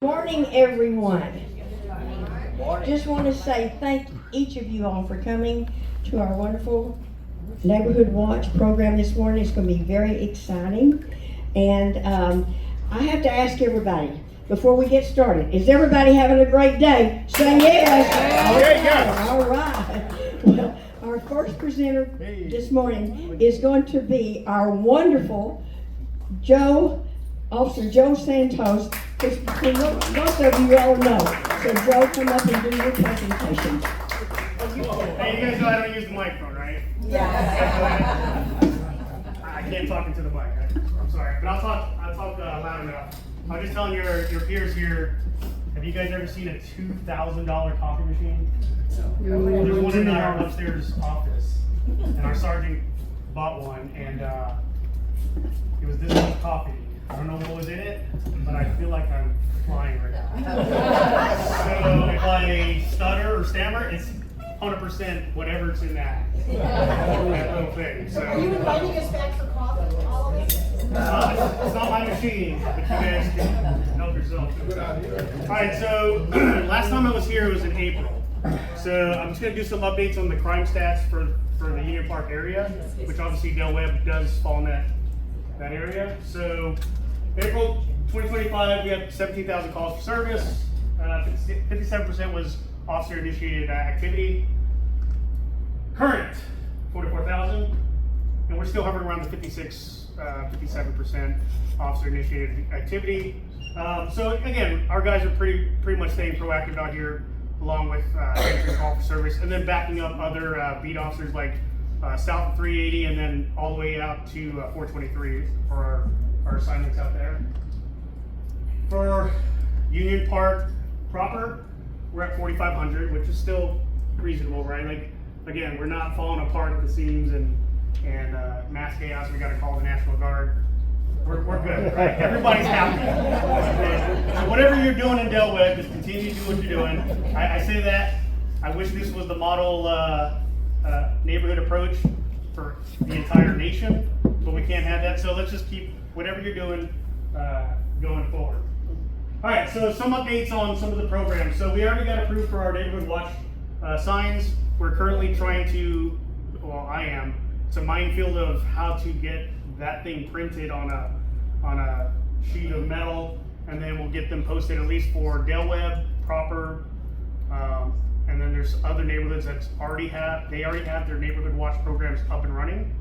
Morning, everyone. Just want to say thank each of you all for coming to our wonderful Neighborhood Watch program this morning. It's going to be very exciting. And I have to ask everybody, before we get started, is everybody having a great day? Say yes. All right. Well, our first presenter this morning is going to be our wonderful Officer Joe Santos, which most of you all know. So Joe, come up and do your presentation. Hey, you guys know I don't use the microphone, right? Yeah. I can't talk into the mic. I'm sorry, but I'll talk loud enough. I was just telling your peers here. Have you guys ever seen a $2,000 coffee machine? There's one in our upstairs office, and our sergeant bought one, and it was this much coffee. I don't know what was in it, but I feel like I'm flying right now. So if I stutter or stammer, it's 100% whatever's in that little thing. So, Are you inviting us back for coffee? All of us? it's not my machine, but you guys can help yourself. All right, so last time I was here was in April. So I'm just going to do some updates on the crime stats for the Union Park area, which obviously Del Webb does fall in that area. So April 2025, we had 17,000 calls for service. 57% was officer-initiated activity. Current, 44,000, and we're still hovering around the 57% officer-initiated activity. So again, our guys are pretty much staying proactive out here, along with answering call for service, and then backing up other beat officers like south of 380, and then all the way out to 423 for our assignments out there. For Union Park proper, we're at 4,500, which is still reasonable, right? Like, again, we're not falling apart at the seams and mass chaos. We got to call the National Guard. We're good, right? Everybody's happy. So whatever you're doing in Del Webb, just continue to do what you're doing. I say that. I wish this was the model neighborhood approach for the entire nation, but we can't have that. So let's just keep whatever you're doing going forward. All right, so some updates on some of the programs. So we already got approved for our Neighborhood Watch signs. We're currently trying to, well, I am. It's a minefield of how to get that thing printed on a sheet of metal, and then we'll get them posted at least for Del Webb proper. And then there's other neighborhoods that already have their Neighborhood Watch programs up and running.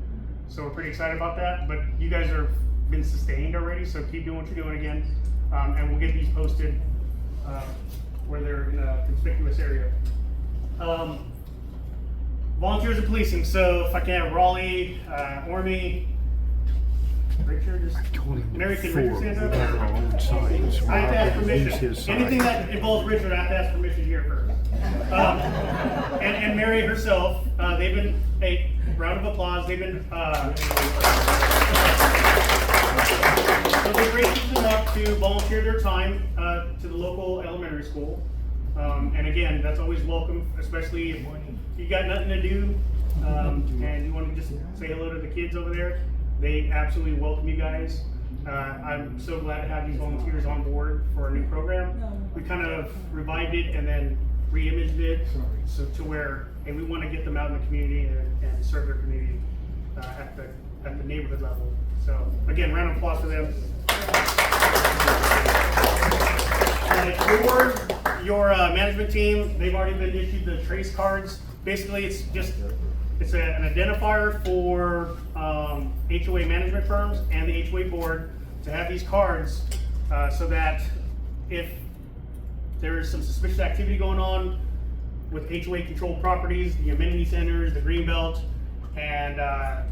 So we're pretty excited about that. But you guys are been sustained already, so keep doing what you're doing again. And we'll get these posted where they're in a conspicuous area. Volunteers and policing. So if I can have Raleigh, Ormy, Richard, Mary, can Richard stand up? I have to ask permission. Anything that involves Richard, I have to ask permission here first. And Mary herself, they've been a round of applause. They've been so they're gracious enough to volunteer their time to the local elementary school. And again, that's always welcome, especially if you got nothing to do and you want to just say hello to the kids over there. They absolutely welcome you guys. I'm so glad to have these volunteers on board for our new program. We kind of revived it and then re-imaged it so to where, and we want to get them out in the community and serve their community at the neighborhood level. So again, round of applause for them. For your management team, they've already been issued the trace cards. Basically, it's an identifier for HOA management firms and the HOA board to have these cards so that if there is some suspicious activity going on with HOA controlled properties, the amenity centers, the greenbelt, and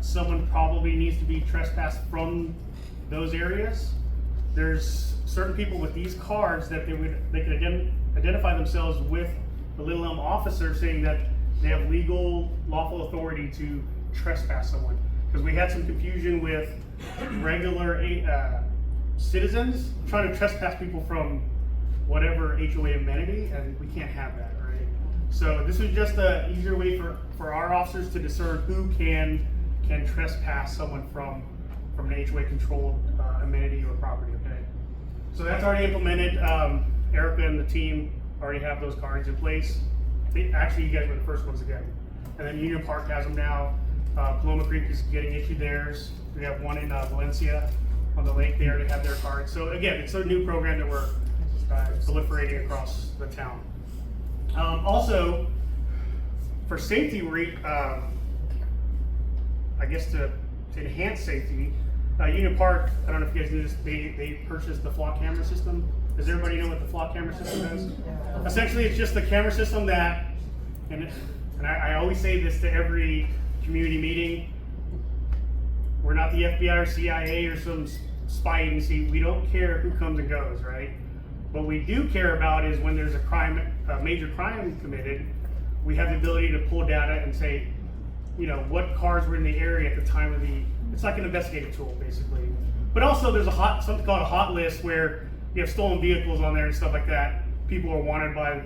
someone probably needs to be trespassed from those areas, there's certain people with these cards that they can identify themselves with the Little Elm officer, saying that they have legal, lawful authority to trespass someone. Because we had some confusion with regular citizens trying to trespass people from whatever HOA amenity, and we can't have that, right? So this is just an easier way for our officers to discern who can trespass someone from an HOA controlled amenity or property, okay? So that's already implemented. Erica and the team already have those cards in place. Actually, you guys were the first ones to get them. And then Union Park has them now. Paloma Creek is getting issued theirs. We have one in Valencia on the lake. They already have their cards. So again, it's a new program that we're proliferating across the town. Also, for safety, I guess to enhance safety, Union Park, I don't know if you guys knew this, they purchased the flock camera system. Does everybody know what the flock camera system is? Essentially, it's just the camera system that, and I always say this to every community meeting, we're not the FBI or CIA or some spy agency. We don't care who comes and goes, right? What we do care about is when there's a major crime committed, we have the ability to pull data and say, what cars were in the area at the time of it's like an investigative tool, basically. But also there's something called a hot list where you have stolen vehicles on there and stuff like that. People are wanted by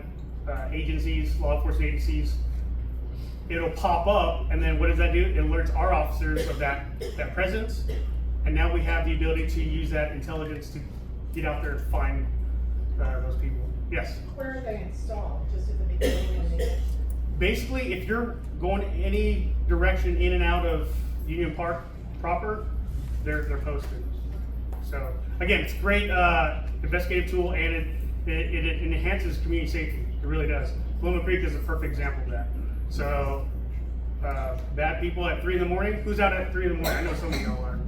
agencies, law enforcement agencies. It'll pop up, and then what does that do? It alerts our officers of that presence, and now we have the ability to use that intelligence to get out there and find those people. Yes? Where are they installed? Just at the beginning of the... Basically, if you're going any direction in and out of Union Park proper, they're posted. So again, it's a great investigative tool, and it enhances community safety. It really does. Paloma Creek is a perfect example of that. So bad people at 3 in the morning. Who's out at 3 in the morning? I know some of y'all are.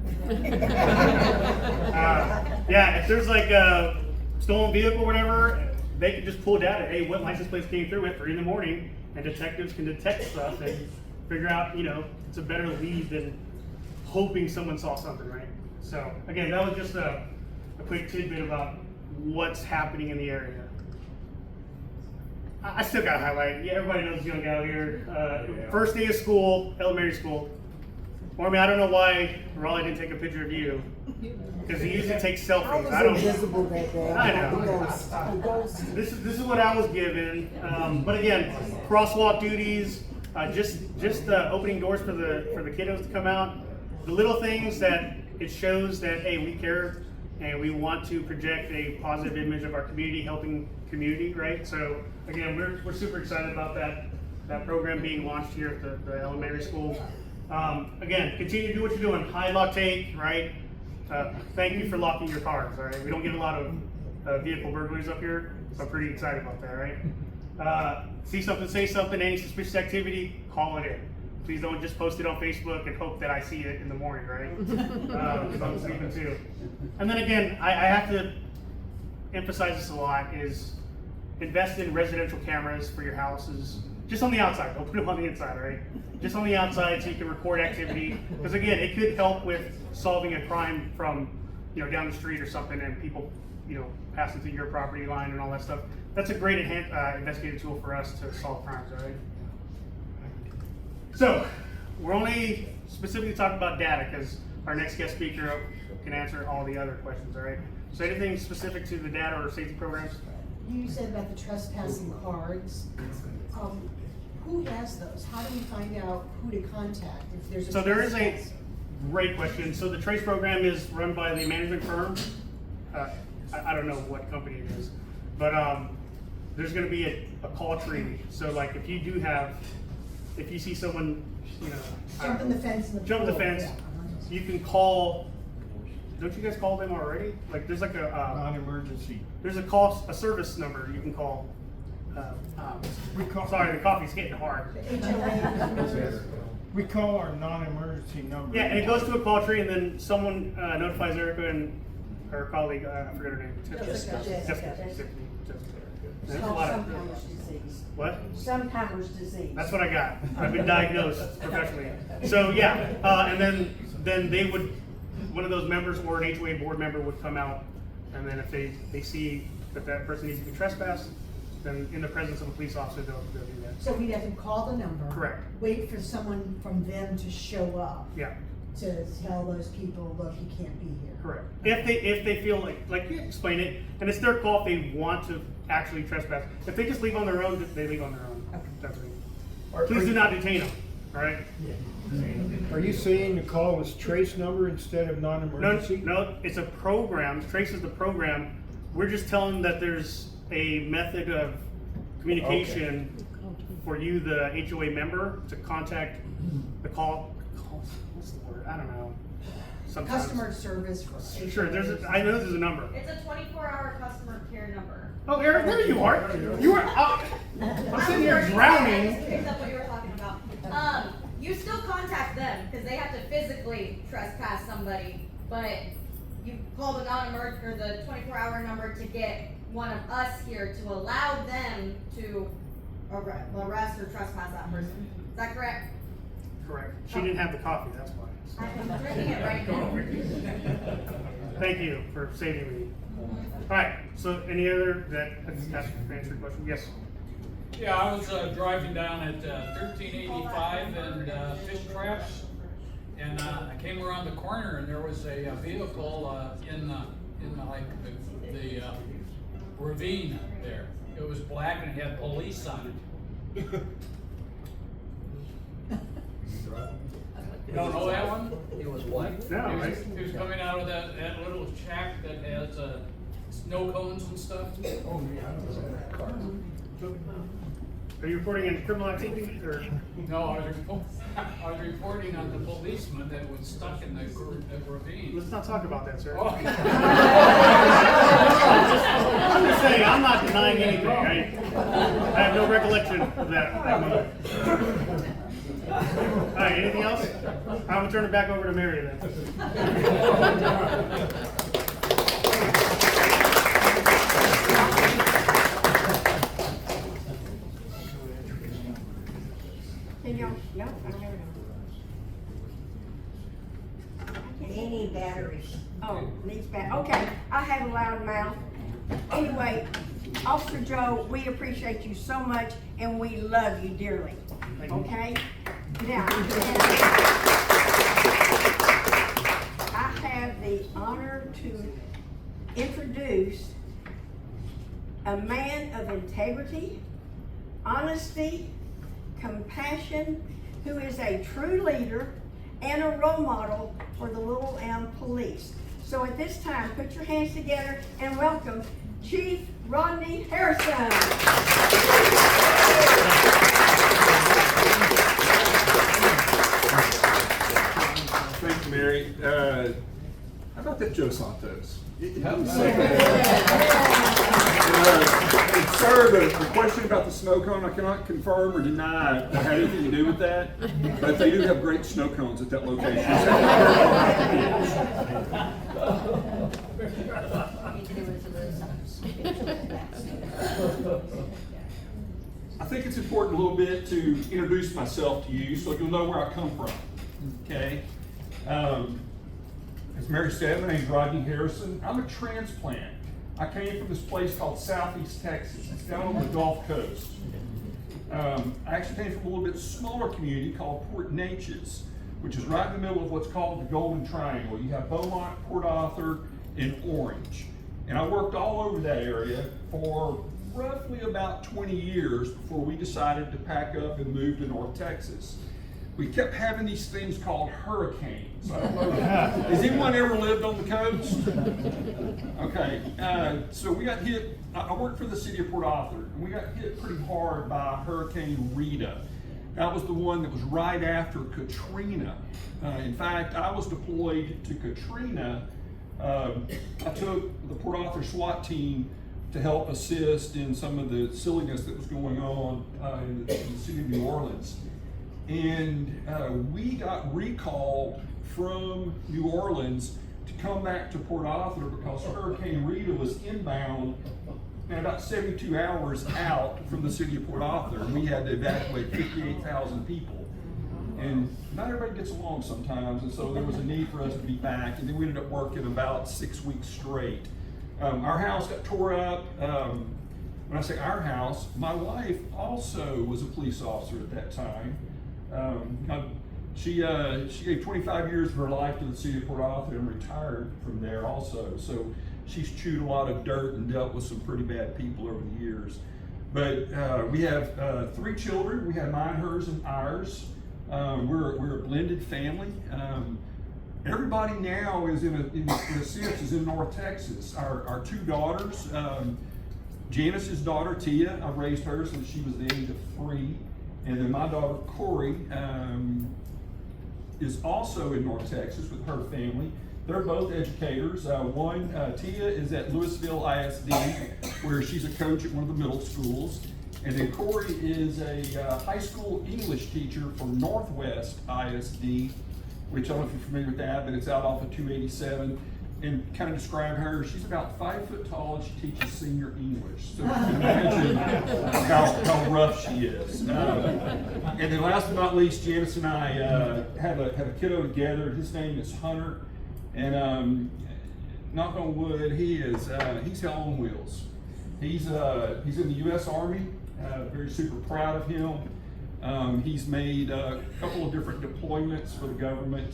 Yeah, if there's like a stolen vehicle or whatever, they can just pull data. Hey, what license plates came through at 3 in the morning? And detectives can detect stuff and figure out, it's a better lead than hoping someone saw something, right? So again, that was just a quick tidbit about what's happening in the area. I still gotta highlight, everybody knows this young gal here. First day of school, elementary school. Ormy, I don't know why Raleigh didn't take a picture of you. Because he usually takes selfies. I was invisible that day. I know. This is what I was given. But again, crosswalk duties, just opening doors for the kiddos to come out. The little things that it shows that, hey, we care and we want to project a positive image of our community, helping community, right? So again, we're super excited about that program being launched here at the elementary school. Again, continue to do what you're doing. High lock take, right? Thank you for locking your cars, all right? We don't get a lot of vehicle burglaries up here, so I'm pretty excited about that, right? See something, say something, any suspicious activity, call it in. Please don't just post it on Facebook and hope that I see it in the morning, right? Because I'm sleeping too. And then again, I have to emphasize this a lot, is invest in residential cameras for your houses. Just on the outside, don't put them on the inside, right? Just on the outside so you can record activity. Because again, it could help with solving a crime from, down the street or something, and people, passing through your property line and all that stuff. That's a great investigative tool for us to solve crimes, all right? So, we're only specifically talking about data because our next guest speaker can answer all the other questions, all right? So anything specific to the data or safety programs? You said about the trespassing cards. Who has those? How do we find out who to contact if there's a So there is a trespass? great question. So the trace program is run by the management firm. I don't know what company it is, but there's going to be a call tree. So like if you see someone, Jumping the fence in the jump the pool, fence, yeah. you can call. Don't you guys call them already? Like there's like a non-emergency. there's a service number you can call. Sorry, the coffee's hitting hard. We call our non-emergency number. Yeah, and it goes to a call tree, and then someone notifies Erica and her colleague. I forget her name. Jessica. There's a lot of disease. what? Sometimes disease. That's what I got. I've been diagnosed professionally. So yeah, and then they would, one of those members or an HOA board member would come out, and then if they see that person needs to be trespassed, then in the presence of a police officer, they'll do that. So we'd have to call the number. Correct. Wait for someone from them to show up. Yeah. To tell those people, look, you can't be here. Correct. If they feel like you explain it, and it's their call if they want to actually trespass. If they just leave on their own, they leave on their own. Okay. That's it. Please do not detain them. All right. Are you saying the call was trace number instead of non-emergency? No, it's a program. Trace is the program. We're just telling them that there's a method of communication for you, the HOA member, to contact the what's the word? I don't know. Sometimes. Customer service for. Sure, I know there's a number. It's a 24-hour customer care number. Oh, Eric, there you are. You are. I'm sitting here I drowning. just picked up what you were talking about. You still contact them because they have to physically trespass somebody, but you call the non-emergent or the 24-hour number to get one of us here to allow them to arrest or trespass that person. Is that correct? Correct. She didn't have the coffee, that's why. I'm drinking it right now. Thank you for saving me. Alright, so any other answer your question? Yes. Yeah, I was driving down at 1385 and Fish Traps, and I came around the corner and there was a vehicle in the ravine there. It was black and it had police on it. You don't know that one? It was white. No, He right? was coming out of that little shack that has snow cones and stuff. Oh, yeah, I know that. Are you reporting on criminal activity or? No, I was reporting on the policeman that was stuck in the ravine. Let's not talk about that, sir. Oh. I'm just saying, I'm not denying anything. I have no recollection of that moment. Alright, anything else? I'm gonna turn it back over to Mary then. Can y'all, no, I don't know. Any batteries? Oh, needs back. Okay, I have a loud mouth. Anyway, Officer Joe, we appreciate you so much and we love you dearly. Okay? Now, I have the honor to introduce a man of integrity, honesty, compassion, who is a true leader and a role model for the Little Elm Police. So at this time, put your hands together and welcome Chief Rodney Harrison. Thank you, Mary. How about that Joe Santos? Sir, the question about the snow cone, I cannot confirm or deny it had anything to do with that, but they do have great snow cones at that location. I think it's important a little bit to introduce myself to you so you'll know where I come from, okay? As Mary said, my name is Rodney Harrison. I'm a transplant. I came from this place called Southeast Texas. It's down on the Gulf Coast. I actually came from a little bit smaller community called Port Neches, which is right in the middle of what's called the Golden Triangle. You have Beaumont, Port Arthur, and Orange. And I worked all over that area for roughly about 20 years before we decided to pack up and move to North Texas. We kept having these things called hurricanes. I don't know. Has anyone ever lived on the coast? Okay, so we got hit. I worked for the city of Port Arthur, and we got hit pretty hard by Hurricane Rita. That was the one that was right after Katrina. In fact, I was deployed to Katrina. I took the Port Arthur SWAT team to help assist in some of the silliness that was going on in the city of New Orleans. And we got recalled from New Orleans to come back to Port Arthur because Hurricane Rita was inbound and about 72 hours out from the city of Port Arthur. And we had to evacuate 58,000 people. And not everybody gets along sometimes, and so there was a need for us to be back. And then we ended up working about 6 weeks straight. Our house got tore up. When I say our house, my wife also was a police officer at that time. She gave 25 years of her life to the city of Port Arthur and retired from there also. So she's chewed a lot of dirt and dealt with some pretty bad people over the years. But we have 3 children. We have mine, hers, and ours. We're a blended family. Everybody now is in a sense is in North Texas. Our 2 daughters, Janice's daughter, Tia, I've raised her since she was the age of 3. And then my daughter, Corey, is also in North Texas with her family. They're both educators. Tia is at Louisville ISD, where she's a coach at one of the middle schools. And then Corey is a high school English teacher for Northwest ISD, which I don't know if you're familiar with that, but it's out off of 287. And kind of describe her, she's about 5 foot tall and she teaches senior English. So you can imagine how rough she is. And then last but not least, Janice and I have a kiddo together. His name is Hunter. And knock on wood, he's hell on wheels. He's in the U.S. Army. Very super proud of him. He's made a couple of different deployments for the government.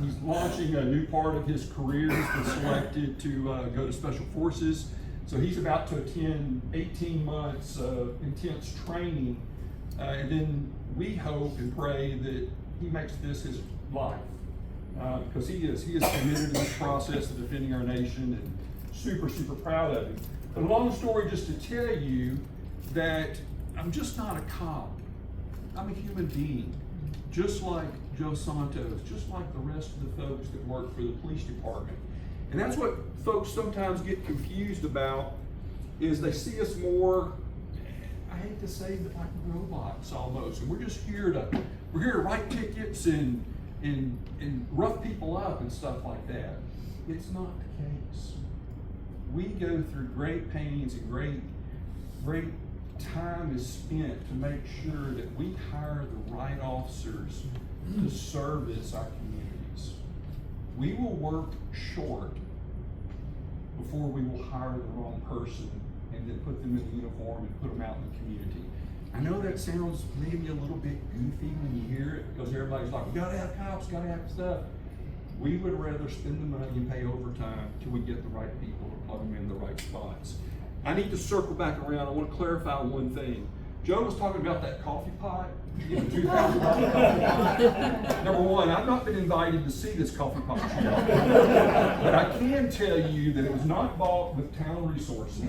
He's launching a new part of his career. He's been selected to go to Special Forces. So he's about to attend 18 months of intense training. And then we hope and pray that he makes this his life. Because he is committed to this process of defending our nation, and super, super proud of him. But a long story just to tell you that I'm just not a cop. I'm a human being, just like Joe Santos, just like the rest of the folks that work for the police department. And that's what folks sometimes get confused about, is they see us more, I hate to say, but like robots almost. And we're just here to write tickets and rough people up and stuff like that. It's not the case. We go through great pains and great time is spent to make sure that we hire the right officers to service our communities. We will work short before we will hire the wrong person and then put them in the uniform and put them out in the community. I know that sounds maybe a little bit goofy when you hear it, because everybody's like, we gotta have cops, gotta have stuff. We would rather spend the money and pay overtime till we get the right people to plug them in the right spots. I need to circle back around. I want to clarify one thing. Joe was talking about that coffee pot. $2,000 coffee pot. Number one, I've not been invited to see this coffee pot yet. But I can tell you that it was not bought with town resources.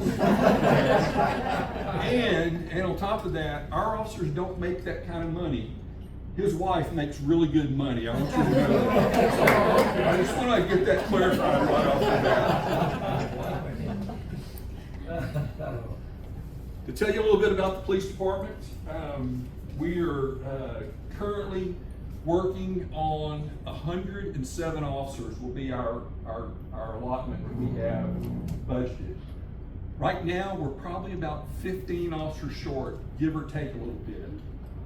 And on top of that, our officers don't make that kind of money. His wife makes really good money. I want you to know that. So I just want to get that clarified right off the bat. To tell you a little bit about the police department, we are currently working on 107 officers will be our allotment that we have budgeted. Right now, we're probably about 15 officers short, give or take a little bit.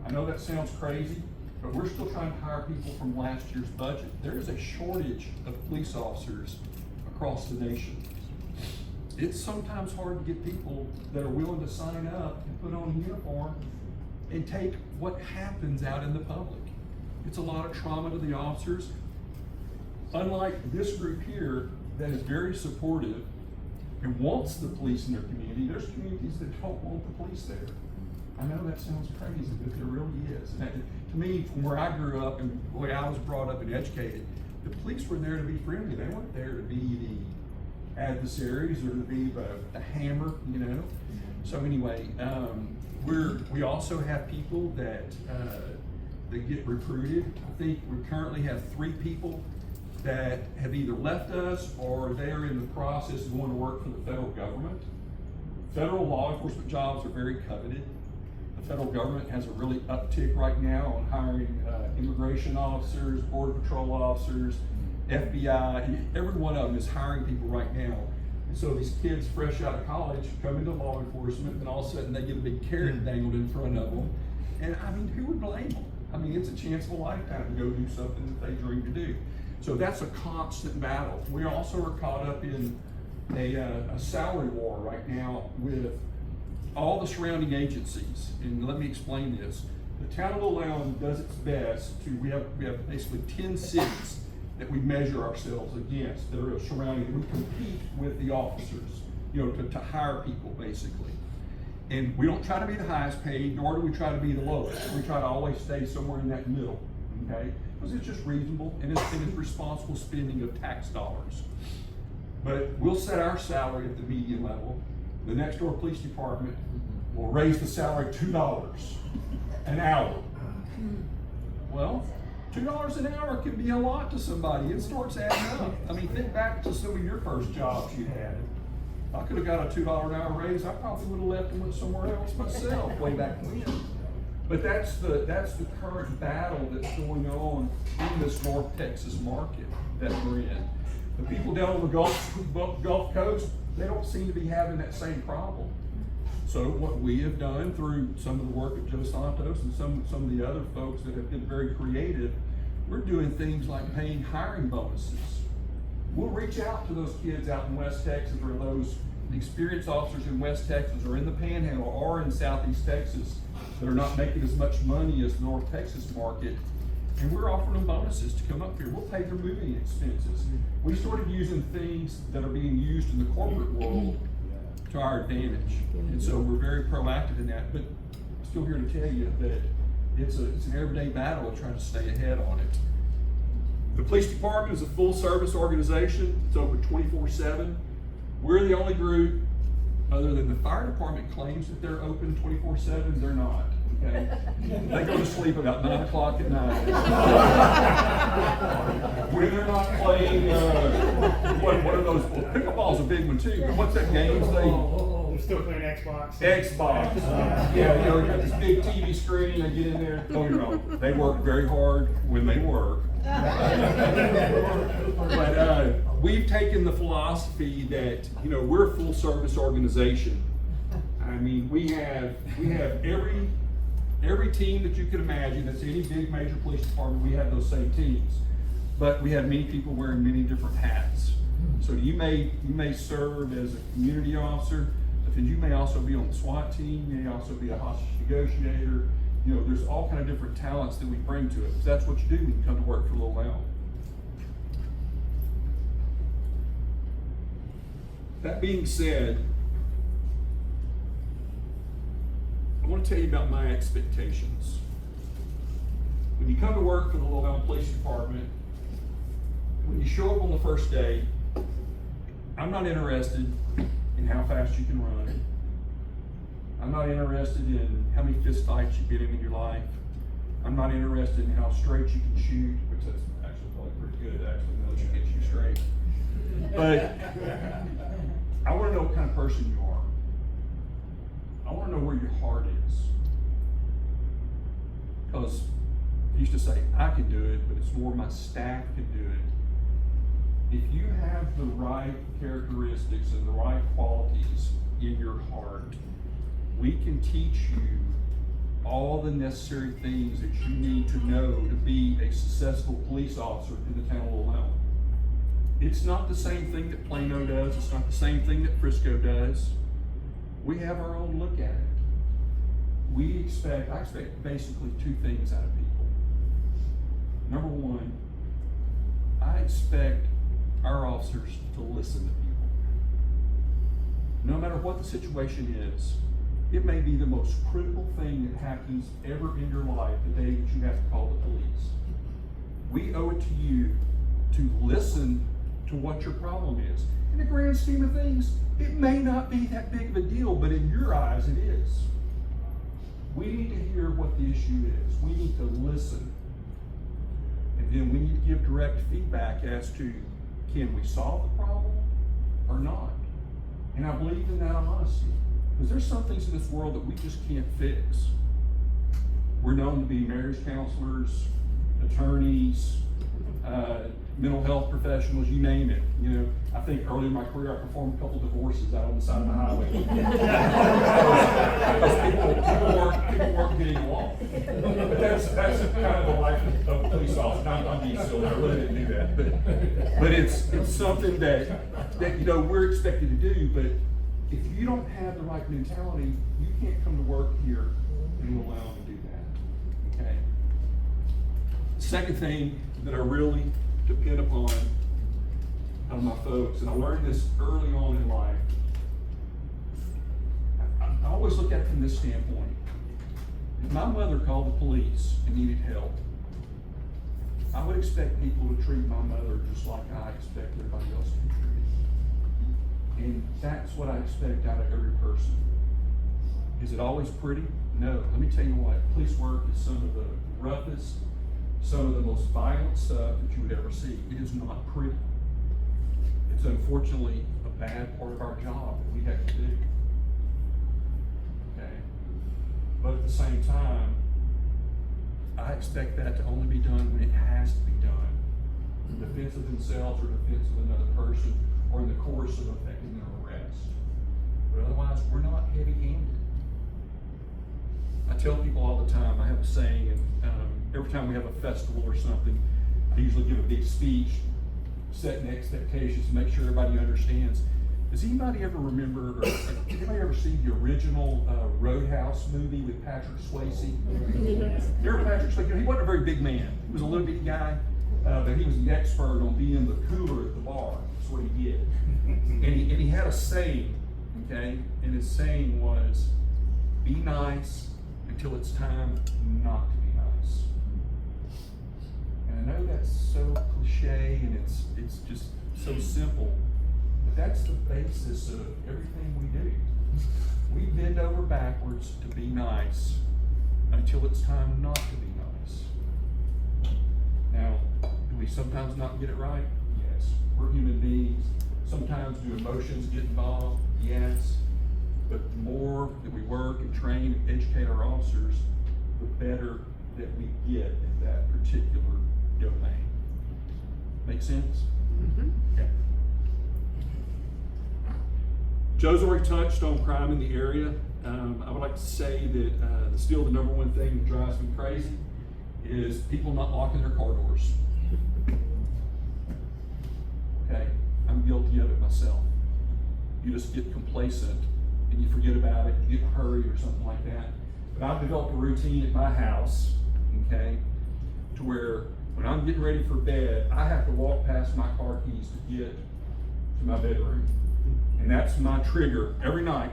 I know that sounds crazy, but we're still trying to hire people from last year's budget. There is a shortage of police officers across the nation. It's sometimes hard to get people that are willing to sign up and put on a uniform and take what happens out in the public. It's a lot of trauma to the officers. Unlike this group here that is very supportive and wants the police in their community, there's communities that don't want the police there. I know that sounds crazy, but there really is. And to me, from where I grew up and the way I was brought up and educated, the police were there to be friendly. They weren't there to be the adversaries or to be the hammer, you know. So anyway, we also have people that get recruited. I think we currently have 3 people that have either left us or they are in the process of going to work for the federal government. Federal law enforcement jobs are very coveted. The federal government has a really uptick right now on hiring immigration officers, border patrol officers, FBI, every one of them is hiring people right now. And so these kids fresh out of college come into law enforcement, and all of a sudden they get a big carrot dangled in front of them. And I mean, who would blame them? I mean, it's a chance of a lifetime to go do something that they dream to do. So that's a constant battle. We also are caught up in a salary war right now with all the surrounding agencies. And let me explain this. The town of Little Elm does its best to, we have basically 10 cities that we measure ourselves against that are surrounding, we compete with the officers, you know, to hire people basically. And we don't try to be the highest paid, nor do we try to be the lowest. We try to always stay somewhere in that middle, okay? Because it's just reasonable and it's responsible spending of tax dollars. But we'll set our salary at the median level. the next door police department will raise the salary $2 an hour. Well, $2 an hour can be a lot to somebody. It starts adding up. I mean, think back to some of your first jobs you had. If I could have got a $2 an hour raise, I probably would have left and went somewhere else myself way back when. But that's the current battle that's going on in this North Texas market that we're in. The people down on the Gulf Coast, they don't seem to be having that same problem. So what we have done through some of the work of Joe Santos and some of the other folks that have been very creative, we're doing things like paying hiring bonuses. We'll reach out to those kids out in West Texas, or those experienced officers in West Texas or in the Panhandle or in Southeast Texas that are not making as much money as the North Texas market, and we're offering them bonuses to come up here. We'll pay their moving expenses. We started using things that are being used in the corporate world to our advantage, and so we're very proactive in that. But I'm still here to tell you that it's an everyday battle to try to stay ahead on it. The police department is a full service organization. It's open 24/7. We're the only group, other than the fire department claims that they're open 24/7, they're not. Okay? They go to sleep about 9 o'clock at night. When they're not playing, what are those? Well, pickleball's a big one too, but what's that game? We're still playing Xbox. Xbox. Yeah, you know, you got this big TV screen, they get in there. Don't get me wrong, they work very hard when they work. But we've taken the philosophy that, you know, we're a full service organization. I mean, we have every team that you can imagine that's any big major police department, we have those same teams. But we have many people wearing many different hats. So you may serve as a community officer, but then you may also be on the SWAT team, you may also be a hostage negotiator. You know, there's all kind of different talents that we bring to it. So that's what you do when you come to work for Little Elm. That being said, I want to tell you about my expectations. When you come to work for the Little Elm Police Department, when you show up on the first day, I'm not interested in how fast you can run. I'm not interested in how many fist fights you've been in your life. I'm not interested in how straight you can shoot, which that's actually probably pretty good, actually, now that you can shoot straight. But I want to know what kind of person you are. I want to know where your heart is. Because I used to say, I can do it, but it's more my staff can do it. If you have the right characteristics and the right qualities in your heart, we can teach you all the necessary things that you need to know to be a successful police officer in the town of Little Elm. It's not the same thing that Plano does. It's not the same thing that Frisco does. We have our own look at it. I expect basically two things out of people. Number one, I expect our officers to listen to people. No matter what the situation is, it may be the most critical thing that happens ever in your life, the day that you have to call the police. We owe it to you to listen to what your problem is. In the grand scheme of things, it may not be that big of a deal, but in your eyes it is. We need to hear what the issue is. We need to listen. And then we need to give direct feedback as to, can we solve the problem or not? And I believe in that honesty. Because there's some things in this world that we just can't fix. We're known to be marriage counselors, attorneys, mental health professionals, you name it. You know, I think early in my career I performed a couple divorces out on the side of the highway. Because people weren't getting along. But that's kind of the life of a police officer. I'm being silly, I really didn't do that. But it's something that you know we're expected to do, but if you don't have the right mentality, you can't come to work here and allow them to do that. Okay. Second thing that I really depend upon out of my folks, and I learned this early on in life. I always look at it from this standpoint. If my mother called the police and needed help, I would expect people to treat my mother just like I expect everybody else to be treated. And that's what I expect out of every person. Is it always pretty? No. Let me tell you what, police work is some of the roughest, some of the most violent stuff that you would ever see. It is not pretty. It's unfortunately a bad part of our job that we have to do. Okay? But at the same time, I expect that to only be done when it has to be done. In defense of themselves or defense of another person, or in the course of effecting their arrest. But otherwise, we're not heavy-handed. I tell people all the time, I have a saying, and every time we have a festival or something, I usually give a big speech, setting expectations to make sure everybody understands. Does anybody ever remember, or did anybody ever see the original Roadhouse movie with Patrick Swayze? You remember Patrick Swayze? He wasn't a very big man. He was a little bitty guy, but he was the expert on being the cooler at the bar. That's what he did. And he had a saying, okay? And his saying was, be nice until it's time not to be nice. And I know that's so cliche and it's just so simple, but that's the basis of everything we do. We bend over backwards to be nice until it's time not to be nice. Now, do we sometimes not get it right? Yes. We're human beings. Sometimes do emotions get involved? Yes. But the more that we work and train and educate our officers, the better that we get at that particular domain. Make sense? Mm-hmm. Okay. Joe's already touched on crime in the area. I would like to say that still the number one thing that drives me crazy is people not locking their car doors. Okay, I'm guilty of it myself. You just get complacent and you forget about it, you get in a hurry or something like that. But I've developed a routine at my house, okay, to where when I'm getting ready for bed, I have to walk past my car keys to get to my bedroom. And that's my trigger every night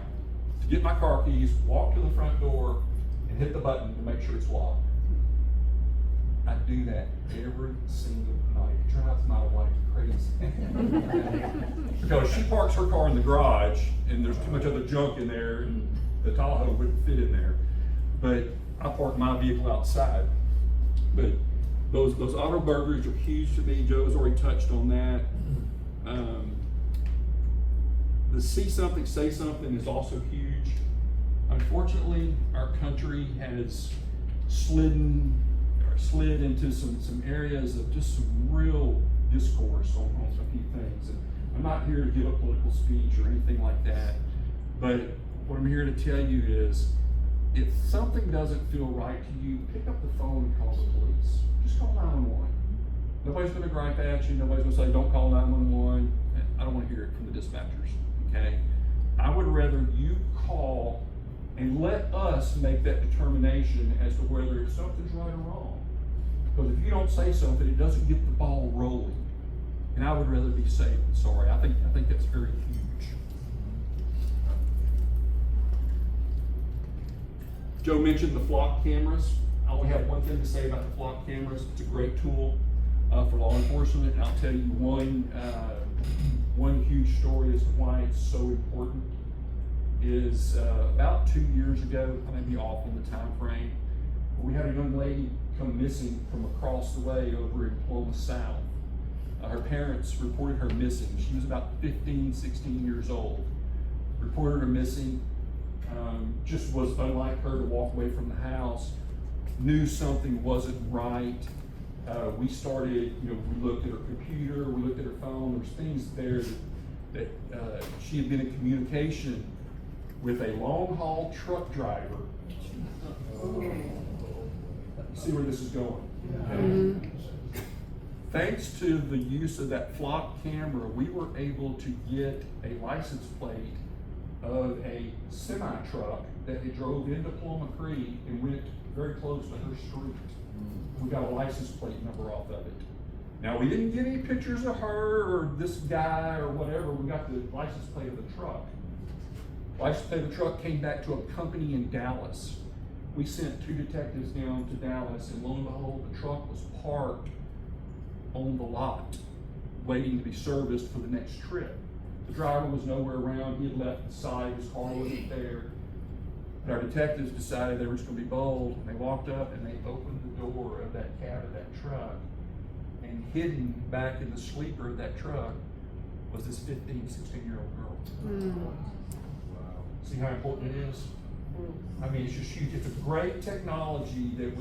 to get my car keys, walk to the front door, and hit the button to make sure it's locked. I do that every single night. It drives my wife crazy. Because she parks her car in the garage, and there's too much other junk in there, and the Tahoe wouldn't fit in there. But I park my vehicle outside. But those auto burglaries are huge to me. Joe's already touched on that. The see something, say something is also huge. Unfortunately, our country has slid into some areas of just some real discourse on some key things. And I'm not here to give a political speech or anything like that, but what I'm here to tell you is, if something doesn't feel right to you, pick up the phone and call the police. Just call 911. Nobody's gonna gripe at you, nobody's gonna say, don't call 911. I don't wanna hear it from the dispatchers, okay? I would rather you call and let us make that determination as to whether something's right or wrong. Because if you don't say something, it doesn't get the ball rolling. And I would rather be safe than sorry. I think that's very huge. Joe mentioned the flock cameras. I only have one thing to say about the flock cameras. It's a great tool for law enforcement. And I'll tell you one huge story as to why it's so important is about 2 years ago, I may be off on the time frame, we had a young lady come missing from across the way over in Paloma South. Her parents reported her missing. She was about 15, 16 years old. Reported her missing, just was unlike her to walk away from the house, knew something wasn't right. We started, we looked at her computer, we looked at her phone, there's things there that she had been in communication with a long haul truck driver. See where this is going. Okay? Thanks to the use of that flock camera, we were able to get a license plate of a semi-truck that had drove into Paloma Creek and went very close to her street. We got a license plate number off of it. Now, we didn't get any pictures of her or this guy or whatever. We got the license plate of the truck. License plate of the truck came back to a company in Dallas. We sent 2 detectives down to Dallas, and lo and behold, the truck was parked on the lot, waiting to be serviced for the next trip. The driver was nowhere around. He had left the site. His car wasn't there. But our detectives decided they were just going to be bold, and they walked up and they opened the door of that cab of that truck, and hidden back in the sleeper of that truck was this 15, 16-year-old girl. See how important it is? I mean, it's just huge. It's a great technology that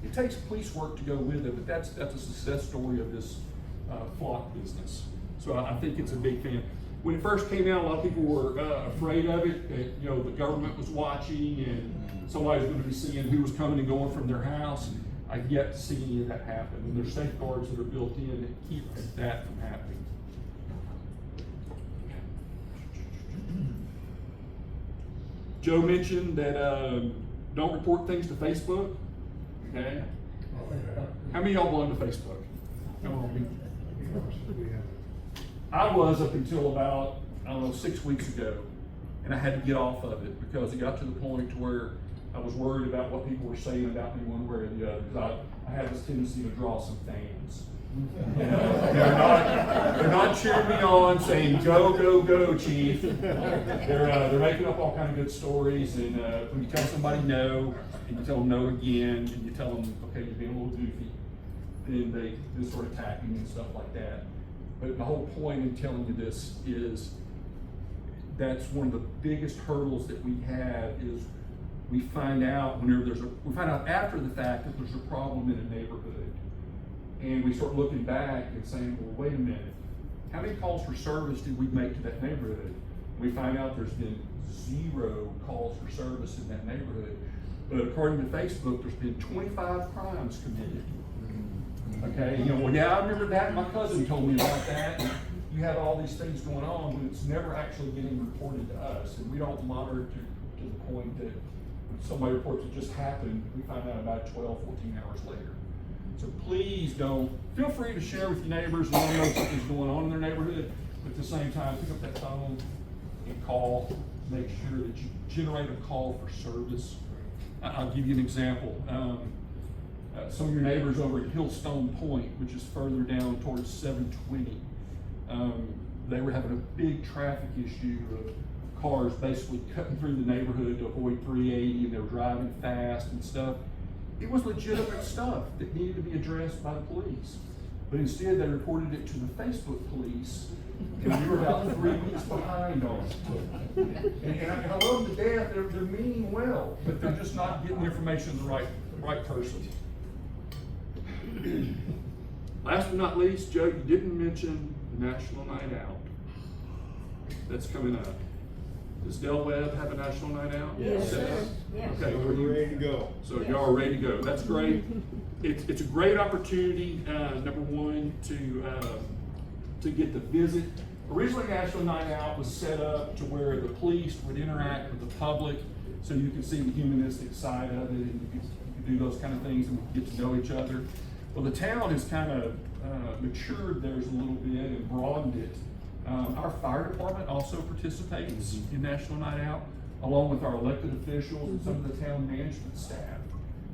it takes police work to go with it, but that's a success story of this flock business. So I think it's a big fan. When it first came out, a lot of people were afraid of it, that the government was watching and somebody was going to be seeing who was coming and going from their house. I've yet to see any of that happen, and there's safeguards that are built in that keep that from happening. Joe mentioned that don't report things to Facebook. Okay. How many of y'all belong to Facebook? Come on. I was up until about, 6 weeks ago, and I had to get off of it because it got to the point to where I was worried about what people were saying about me one way or the other. Because I have this tendency to draw some fans. They're not cheering me on, saying "Go, go, go, Chief." They're making up all kind of good stories, and when you tell somebody no, and you tell them no again, and you tell them, okay, you're being a little goofy, then they start attacking and stuff like that. But the whole point in telling you this is that's one of the biggest hurdles that we have is we find out after the fact that there's a problem in a neighborhood. And we start looking back and saying, well, wait a minute, how many calls for service did we make to that neighborhood? We find out there's been 0 calls for service in that neighborhood. But according to Facebook, there's been 25 crimes committed. Okay, well, yeah, I remember that. My cousin told me about that. And you have all these things going on, but it's never actually getting reported to us. And we don't monitor to the point that when somebody reports it just happened, we find out about 12, 14 hours later. So please feel free to share with your neighbors and let them know something's going on in their neighborhood, but at the same time, pick up that phone and call, make sure that you generate a call for service. I'll give you an example. Some of your neighbors over at Hillstone Point, which is further down towards 720, they were having a big traffic issue of cars basically cutting through the neighborhood to avoid 380, and they were driving fast and stuff. It was legitimate stuff that needed to be addressed by the police. But instead they reported it to the Facebook police, and we were about 3 weeks behind on it. And I love them to death, they're meaning well, but they're just not getting the information to the right person. Last but not least, Joe, you didn't mention the National Night Out. That's coming up. Does Del Webb have a National Night Out? Yes. Yes. Okay, We're ready to go. So y'all are ready to go. That's great. It's a great opportunity, number one, to get the visit. Originally, National Night Out was set up to where the police would interact with the public, so you could see the humanistic side of it, and you could do those kind of things, and we could get to know each other. Well, the town has kind of matured theirs a little bit and broadened it. Our fire department also participates in National Night Out, along with our elected officials and some of the town management staff.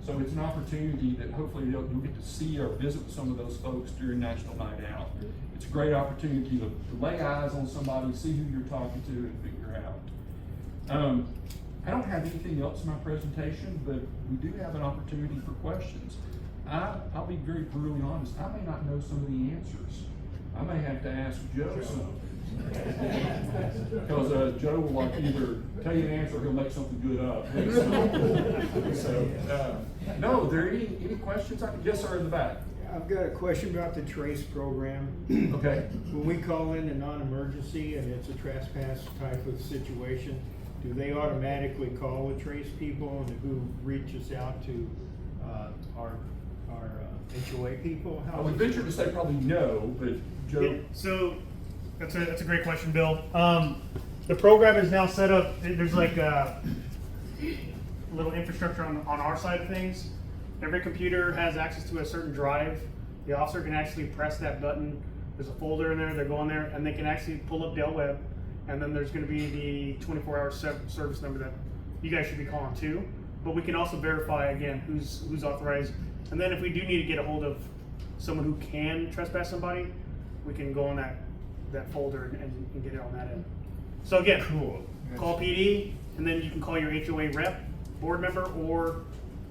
So it's an opportunity that hopefully you'll get to see or visit with some of those folks during National Night Out. It's a great opportunity to lay eyes on somebody, see who you're talking to, and figure out. I don't have anything else in my presentation, but we do have an opportunity for questions. I'll be very brutally honest, I may not know some of the answers. I may have to ask Joe something. Because Joe will either tell you an answer or he'll make something good up. No, are there any questions? Yes, sir, in the back. I've got a question about the TRACE program. Okay. When we call in a non-emergency and it's a trespass type of situation, do they automatically call the TRACE people, and who reaches out to our HOA people? I would venture to say probably no, but Joe. Yeah, so that's a great question, Bill. The program is now set up. There's like a little infrastructure on our side of things. Every computer has access to a certain drive. The officer can actually press that button. There's a folder in there. They go on there and they can actually pull up Del Webb. And then there's going to be the 24-hour service number that you guys should be calling too. But we can also verify again who's authorized. And then if we do need to get a hold of someone who can trespass somebody, we can go on that that folder and get it on that end. So again, Cool. call PD, and then you can call your HOA rep, board member, or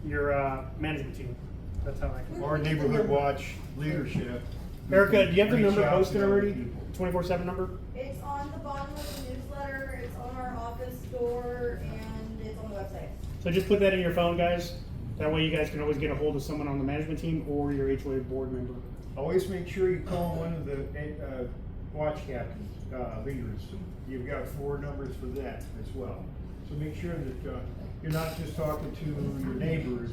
your management team. That's how I can. Or neighborhood watch leadership. Erica, do you have the Reach number out to posted other already? people. 24/7 number? It's on the bottom of the newsletter, it's on our office door, and it's on the website. So just put that in your phone, guys. That way you guys can always get a hold of someone on the management team or your HOA board member. Always make sure you call one of the watch captains, leaders. You've got 4 numbers for that as well. So make sure that you're not just talking to your neighbors,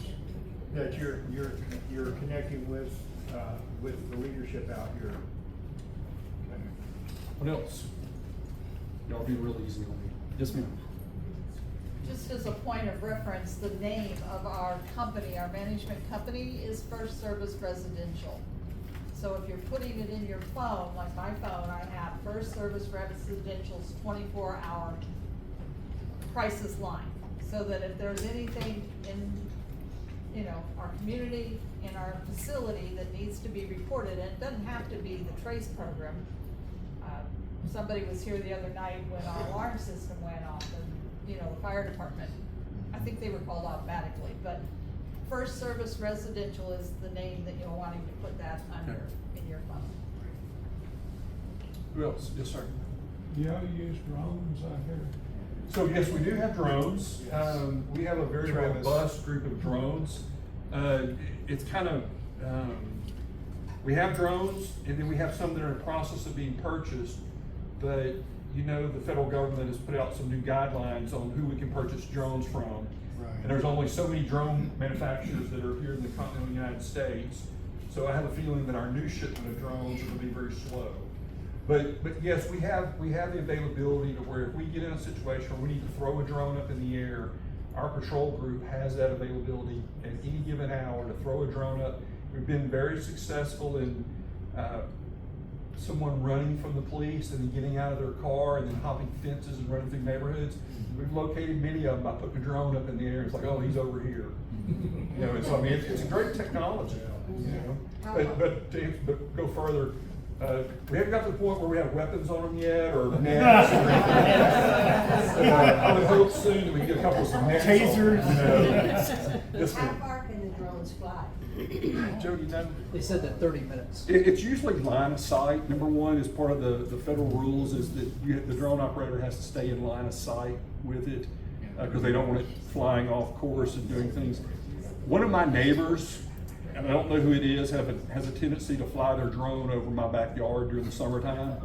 that you're connecting with the leadership out here. What else? Y'all be real easy on me. Yes, ma'am. Just as a point of reference, the name of our company, our management company, is First Service Residential. So if you're putting it in your phone, like my phone, I have First Service Residential's 24-hour crisis line. So that if there's anything in, our community, in our facility that needs to be reported, and it doesn't have to be the TRACE program. Somebody was here the other night when our alarm system went off, and, the fire department, I think they were called automatically, but First Service Residential is the name that you're wanting to put that under in your phone. Who else? Yes, sir. Yeah, you use drones, I hear. So yes, we do have drones. We have a very Travis. robust group of drones. It's kind of, we have drones, and then we have some that are in the process of being purchased. But the federal government has put out some new guidelines on who we can purchase drones from. Right. And there's only so many drone manufacturers that are here in the continental United States. So I have a feeling that our new shipment of drones are going to be very slow. But yes, we have the availability to where if we get in a situation where we need to throw a drone up in the air, our patrol group has that availability at any given hour to throw a drone up. We've been very successful in someone running from the police and then getting out of their car and then hopping fences and running through neighborhoods. We've located many of them by putting a drone up in the air. It's like, oh, he's over here. So I mean, it's a great technology. But go further. We haven't got to the point where we have weapons on them yet, or nets. I would hope soon that we get a couple of some nets. Tasers. Yes, How ma'am. far can the drones fly? Joe, you know? They said that 30 minutes. It's usually line of sight. Number one is part of the federal rules is that the drone operator has to stay in line of sight with it because they don't want it flying off course and doing things. One of my neighbors, and I don't know who it is, has a tendency to fly their drone over my backyard during the summertime.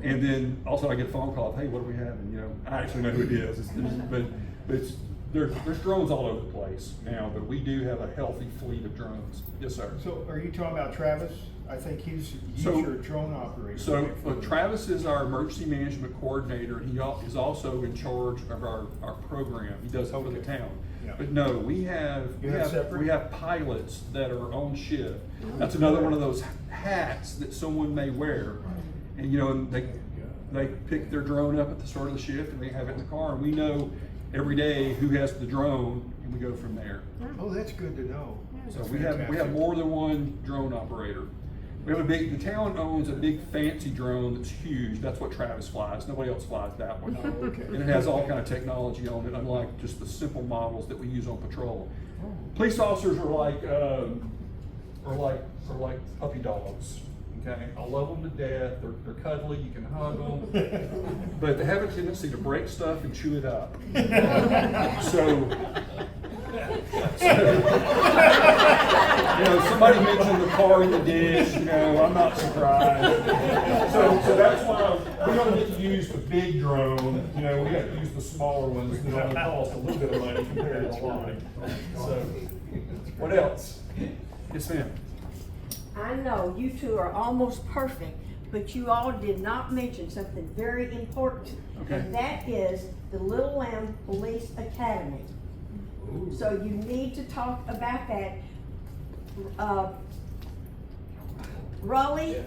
And then also I get a phone call, hey, what are we having? I actually know who it is. There's drones all over the place now, but we do have a healthy fleet of drones. Yes, sir. So are you talking about Travis? I think he's your drone operator. So Travis is our emergency management coordinator. He is also in charge of our program. He does it for the town. Yeah. But no, we have pilots that are on shift. That's another one of those hats that someone may wear, and they pick their drone up at the start of the shift and they have it in the car, and we know every day who has the drone, and we go from there. Oh, that's good to know. So we have more than one drone operator. We have the town owns a big fancy drone that's huge. That's what Travis flies. Nobody else flies that one. Oh, okay. And it has all kind of technology on it, unlike just the simple models that we use on patrol. Police officers are like puppy dogs. Okay, I love them to death. They're cuddly. You can hug them, but they have a tendency to break stuff and chew it up. Somebody mentioned the car in the ditch. I'm not surprised. So that's why we don't get to use the big drone. We have to use the smaller ones that only cost a little bit of money compared to the line. So, what else? Yes, ma'am. I know you two are almost perfect, but you all did not mention something very important. Okay. And that is the Little Lamb Police Academy. Ooh. So you need to talk about that. Raleigh,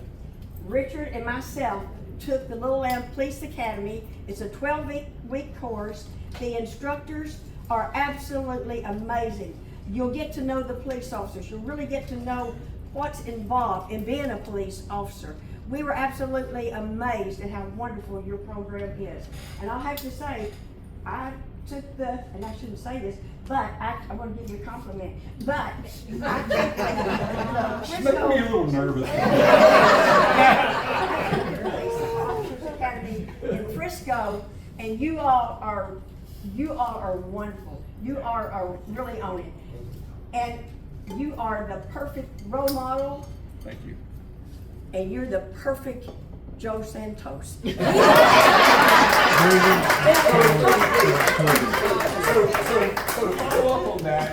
Richard, and myself took the Little Lamb Police Academy. It's a 12-week course. The instructors are absolutely amazing. You'll get to know the police officers. You'll really get to know what's involved in being a police officer. we were absolutely amazed at how wonderful your program is. And I'll have to say, I took and I shouldn't say this, but I want to give you a compliment, but I think the She's making me a little nervous. Officers Academy in Frisco, and you all are wonderful. You are really on it. And you are the perfect role model, Thank you. and you're the perfect Joe Santos. So to follow up on that,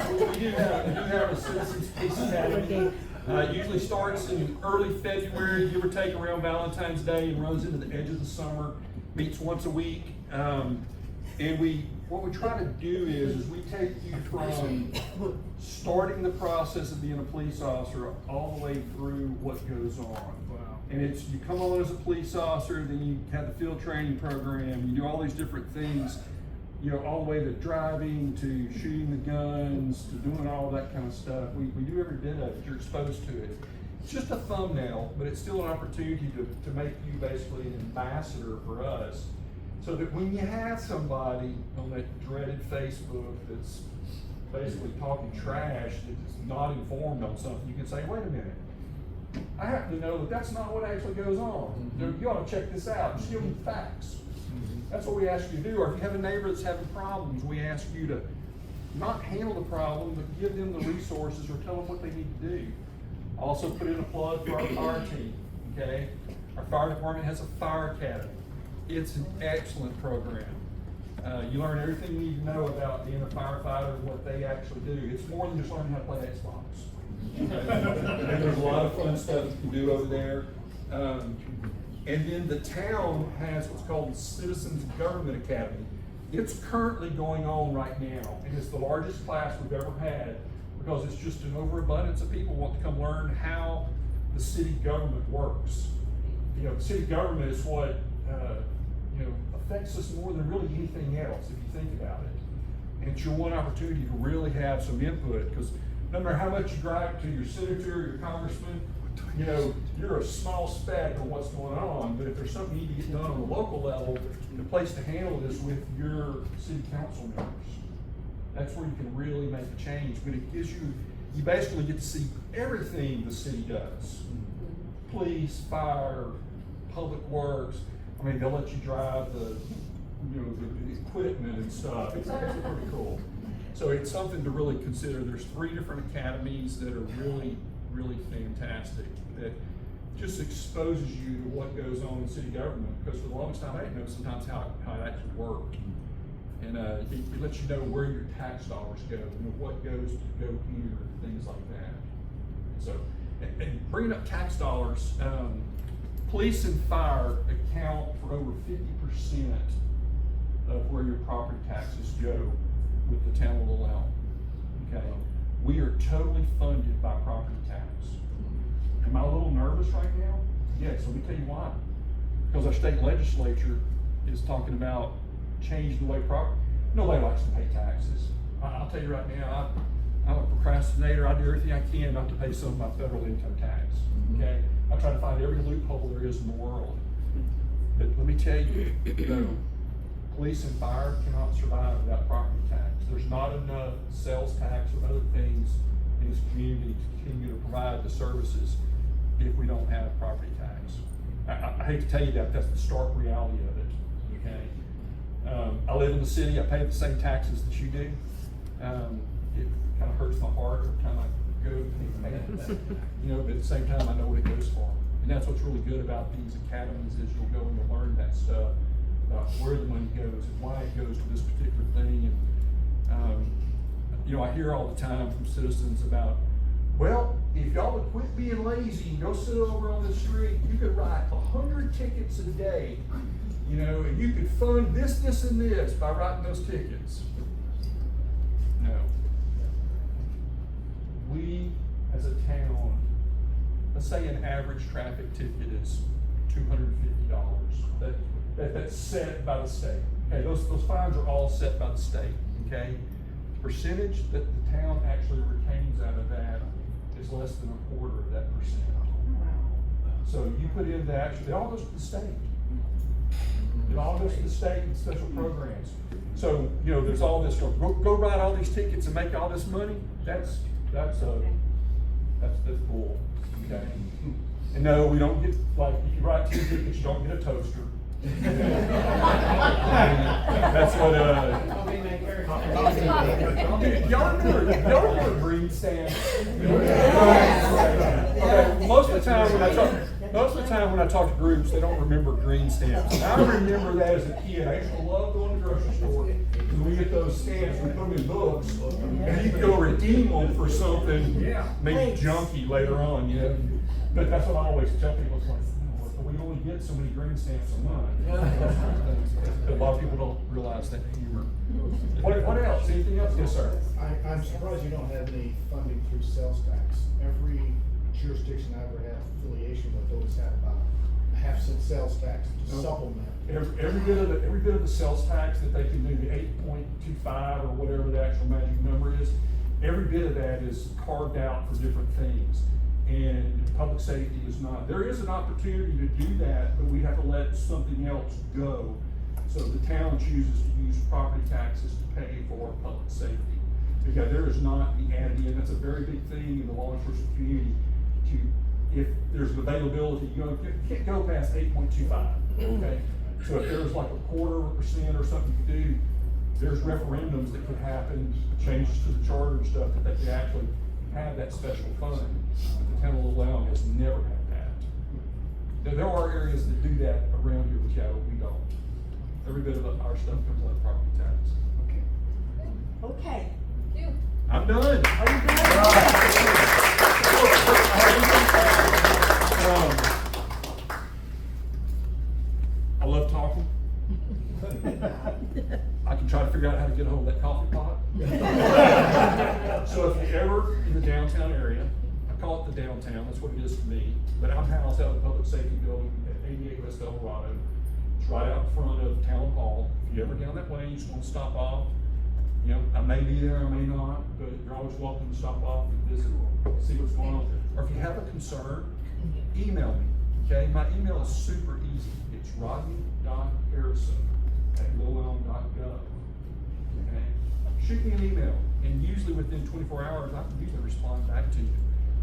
we do have a Citizens Peace Academy. It usually starts in early February, give or take around Valentine's Day, and runs into the edge of the summer. Meets once a week, and what we try to do is we take you from starting the process of being a police officer all the way through what goes on. Wow. And it's, you come on as a police officer, then you have the field training program, you do all these different things, you know, all the way to driving, to shooting the guns, to doing all that kind of stuff. We do every bit of it, you're exposed to it. It's just a thumbnail, but it's still an opportunity to make you basically an ambassador for us. So that when you have somebody on that dreaded Facebook that's basically talking trash, that's not informed on something, you can say, wait a minute, I happen to know that that's not what actually goes on. Mm-hmm. You ought to check this out. Just give them the facts. Mm-hmm. That's what we ask you to do. Or if you have a neighbor that's having problems, we ask you to not handle the problem, but give them the resources or tell them what they need to do. Also put in a plug for our fire team, okay? Our fire department has a fire academy. It's an excellent program. You learn everything you need to know about being a firefighter and what they actually do. It's more than just learning how to play Xbox. Okay? And there's a lot of fun stuff you can do over there. And then the town has what's called the Citizens Government Academy. It's currently going on right now, and it's the largest class we've ever had because it's just an overabundance of people who want to come learn how the city government works. You know, the city government is what affects us more than really anything else, if you think about it. And it's your one opportunity to really have some input, because no matter how much you drive to your senator, your congressman, you know, you're a small speck of what's going on, but if there's something you need to get done on the local level, the place to handle it is with your city council members. That's where you can really make a change, but it gives you basically get to see everything the city does. Police, fire, public works. I mean, they'll let you drive the equipment and stuff. It's actually pretty cool. So it's something to really consider. There's 3 different academies that are really, really fantastic, that just exposes you to what goes on in city government, because for the longest time I didn't know sometimes how it actually worked. And it lets you know where your tax dollars go, what goes to go here, things like that. So, and bringing up tax dollars, police and fire account for over 50% of where your property taxes go with the town of Little Elm. Okay, we are totally funded by property tax. Am I a little nervous right now? Yes, let me tell you why. Because our state legislature is talking about changing the way nobody likes to pay taxes. I'll tell you right now, I'm a procrastinator. I do everything I can not to pay some of my federal income tax. Okay, I try to find every loophole there is in the world. But let me tell you, police and fire cannot survive without property tax. There's not enough sales tax or other things in this community to continue to provide the services if we don't have property tax. I hate to tell you that, that's the stark reality of it, okay? I live in the city, I pay the same taxes that you do. It kind of hurts my heart every time I go and pay that, but at the same time I know what it goes for. And that's what's really good about these academies is you'll go and you'll learn that stuff about where the money goes and why it goes to this particular thing. And I hear all the time from citizens about, well, if y'all would quit being lazy and go sit over on the street, you could write 100 tickets a day, and you could fund this, this, and this by writing those tickets. No. We, as a town, let's say an average traffic ticket is $250. That's set by the state. Okay, those fines are all set by the state. Okay, the percentage that the town actually retains out of that is less than 1/4 of that percent. So you put in the actual, it all goes to the state. It all goes to the state and special programs. So, you know, there's all this, go write all these tickets and make all this money. That's bull, okay? And no, we don't get, like, if you write 10 tickets, you don't get a toaster. That's what, y'all remember green stamps? Okay, most of the time when I talk to groups, they don't remember green stamps. I remember that as a kid. I used to love going to the grocery store. When we get those stamps, we put them in books, and you can go redeem them for something maybe junky later on, you know? But that's what I always tell people. It's like, we only get so many green stamps a month. A lot of people don't realize that humor. What else? Anything else? Yes, sir. I'm surprised you don't have any funding through sales tax. Every jurisdiction I ever had affiliation with always had about a half-cent sales tax to supplement. Every bit of the sales tax that they can do, the 8.25 or whatever the actual magic number is, every bit of that is carved out for different things. And public safety is not. There is an opportunity to do that, but we have to let something else go. So the town chooses to use property taxes to pay for public safety. Because there is not the added in. That's a very big thing in the law enforcement community. If there's an availability, you can't go past 8.25. Okay? So if there's like 0.25% or something you do, there's referendums that could happen, changes to the charter and stuff, that they could actually have that special fund. The town of Little Elm has never had that. There are areas that do that around here, but yeah, we don't. Every bit of our stuff comes out of property tax. Okay. Thank you. I'm done. Are you done? I love talking. I can try to figure out how to get a hold of that coffee pot. So if you're ever in the downtown area, I call it the downtown, that's what it is to me, but I'm housed out of the public safety building at 88 West Eldorado. It's right out in front of Town Hall. If you're ever down that way, you just want to stop off. You know, I may be there, I may not, but you're always welcome to stop off and visit, see what's going on. Or if you have a concern, email me, okay? My email is super easy. It's rodney.harrison@lowelm.gov. Okay? Shoot me an email, and usually within 24 hours, I can usually respond back to you.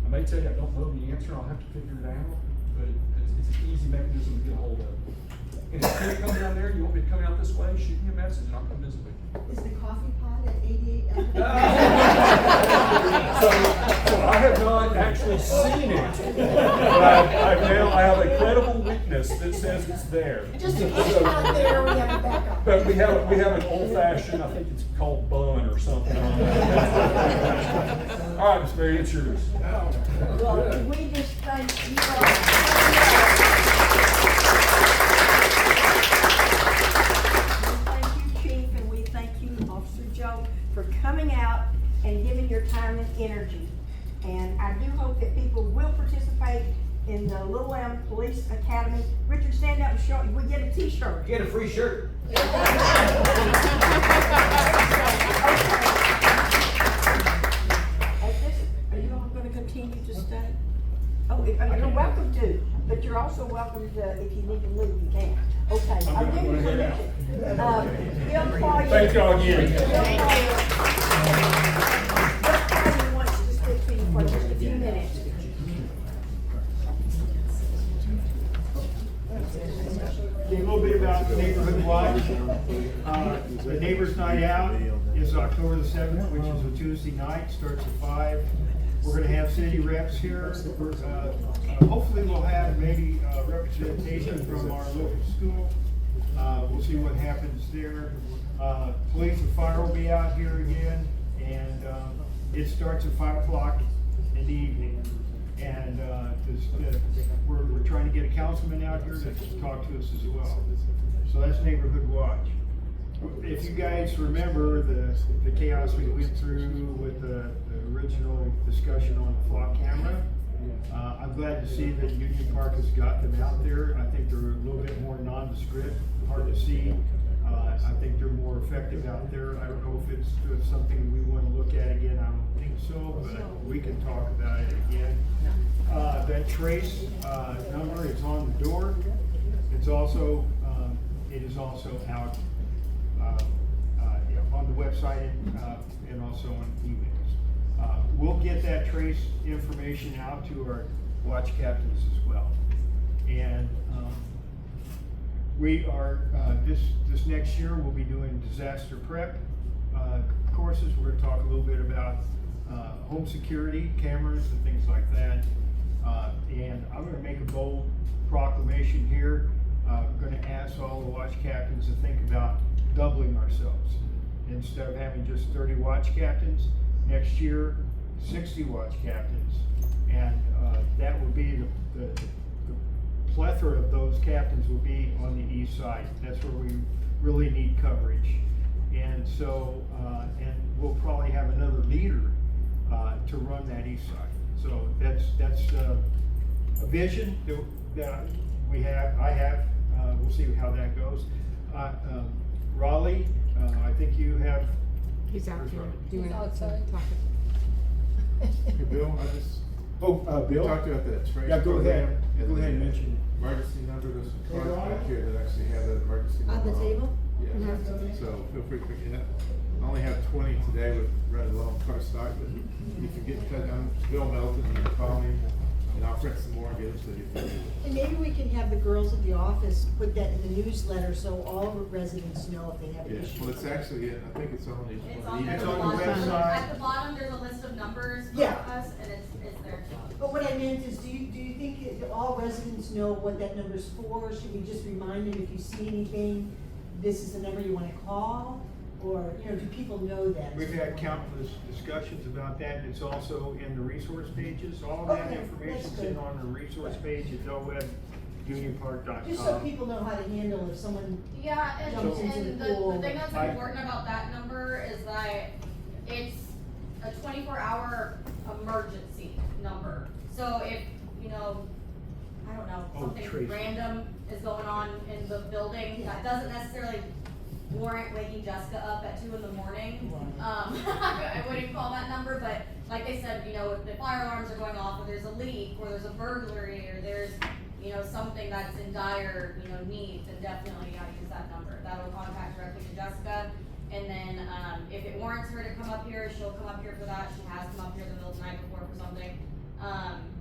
I may tell you I don't know the answer, I'll have to figure it out, but it's an easy mechanism to get a hold of. And if you can't come down there, you want me to come out this way, shoot me a message, and I'll come visit with you. Is the coffee pot at 88? So I have not actually seen it, but I have a credible witness that says it's there. Just in case it's not there, we have a backup. But we have an old fashioned, I think it's called bun or something on it. All right, Miss Mary, it's yours. Well, we just thank you all. Joe, for coming out and giving your time and energy. And I do hope that people will participate in the Little Elm Police Academy. Richard, stand up and show. We get a t-shirt. Get a free shirt. Are you all going to continue to stay? Oh, you're welcome to, but you're also welcome to, if you need to leave, you can. Okay, I'll give you permission. Bill Collier. Thank y'all again. Bill Collier wants to speak to you for just a few minutes. A little bit about Neighborhood Watch. The Neighbors Night Out is October the 7th, which is a Tuesday night, starts at 5. We're going to have city reps here. Hopefully we'll have maybe representation from our local school. We'll see what happens there. Police and fire will be out here again, and it starts at 5 o'clock in the evening. And we're trying to get a councilman out here to talk to us as well. So that's Neighborhood Watch. If you guys remember the chaos we went through with the original discussion on the flock camera, I'm glad to see that Union Park has got them out there. I think they're a little bit more nondescript, hard to see. I think they're more effective out there. I don't know if it's something we want to look at again. I don't think so, but we can talk about it again. That trace, number is on the door. It's also, it is also out, on the website, and also on emails. We'll get that trace information out to our watch captains as well. And, we are, this next year, we'll be doing disaster prep courses. We're gonna talk a little bit about home security, cameras and things like that. And I'm gonna make a bold proclamation here. I'm gonna ask all the watch captains to think about doubling ourselves. Instead of having just 30 watch captains, next year, 60 watch captains. And that will be the plethora of those captains will be on the east side. That's where we really need coverage. And so, and we'll probably have another leader to run that east side. So that's a vision that we have, I have. We'll see how that goes. Raleigh, I think you have. He's out here doing outside. talking. Hey, Bill, I just, Bill? talked about that trace. Yeah, go ahead. program and Go ahead and the mention emergency number. There's some cards back here that actually have that emergency number. On the table? Yeah, so feel free to pick it up. I only have 20 today with rather long car stock, but you can get cut down. Bill Melton, you can call me, and I'll print some more and get them to you. And maybe we can have the girls at the office put that in the newsletter so all residents know if they have an Yeah, issue. well, it's actually, I think it's on the It's on, It's the on the bottom. website. At the bottom, there's a list of numbers for Yeah. us, and it's there. But what I meant is, do you think that all residents know what that number's for? Should we just remind them if you see anything, this is the number you wanna call? Or, do people know that? We've had countless discussions about that. It's also in the resource pages. All that Okay, information's that's in good. on the resource page at delwebunionpark.com. Just so people know how to handle if someone, Yeah, Jumps into and the pool. the thing that's I- important about that number is that it's a 24-hour emergency number. So if, I don't know, Oh, something Tracy. random is going on in the building, that doesn't necessarily warrant waking Jessica up at 2 in the morning. I wouldn't call that number, but like they said, if the fire alarms are going off, or there's a leak, or there's a burglary, or there's, something that's in dire, need, then definitely you gotta use that number. That'll contact directly to Jessica. And then, if it warrants her to come up here, she'll come up here for that. She has come up here the middle of the night before for something.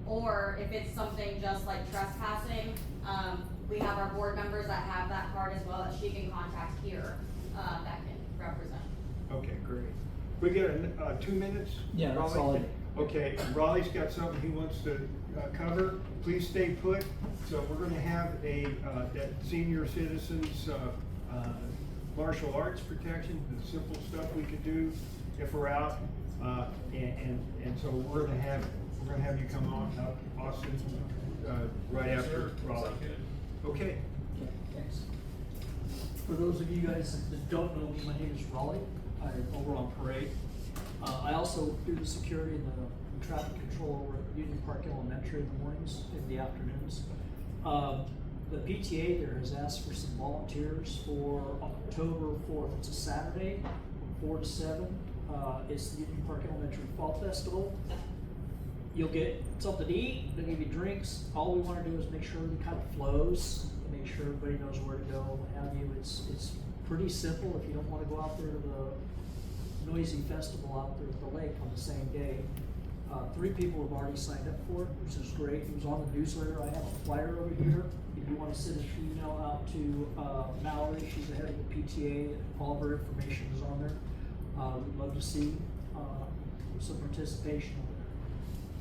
Or if it's something just like trespassing, we have our board members that have that card as well that she can contact here, that can represent. Okay, great. We get 2 minutes? Yeah, that's Raleigh? all Okay, Raleigh's got something he wants to cover. Please stay put. So we're gonna have that senior citizens martial arts protection, the simple stuff we could do if we're out. And so we're gonna have you come on up, Austin, right after Raleigh. Okay. Thanks. For those of you guys that don't know me, my name is Raleigh. I'm over on Parade. I also do the security and the traffic control over at Union Park Elementary in the mornings, in the afternoons. The PTA there has asked for some volunteers for October 4th. It's a Saturday, from 4 to 7. It's the Union Park Elementary Fall Festival. You'll get something to eat, they'll give you drinks. All we want to do is make sure everything kind of flows, make sure everybody knows where to go, what have you. It's pretty simple if you don't want to go out there to the noisy festival out there at the lake on the same day. 3 people have already signed up for it, which is great. It was on the newsletter. I have a flyer over here. If you want to send an email out to Mallory, she's the head of the PTA, all of her information is on there. We'd love to see some participation.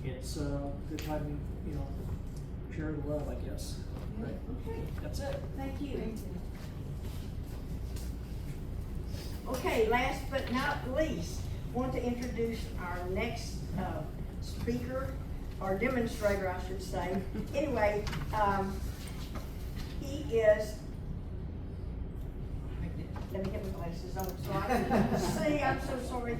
It's a good time to share the love, I guess. Right. Okay, That's it. thank you. Okay, last but not least, want to introduce our next speaker, or demonstrator, I should say. Anyway, he is, let me get my glasses on so I can see, I'm so sorry.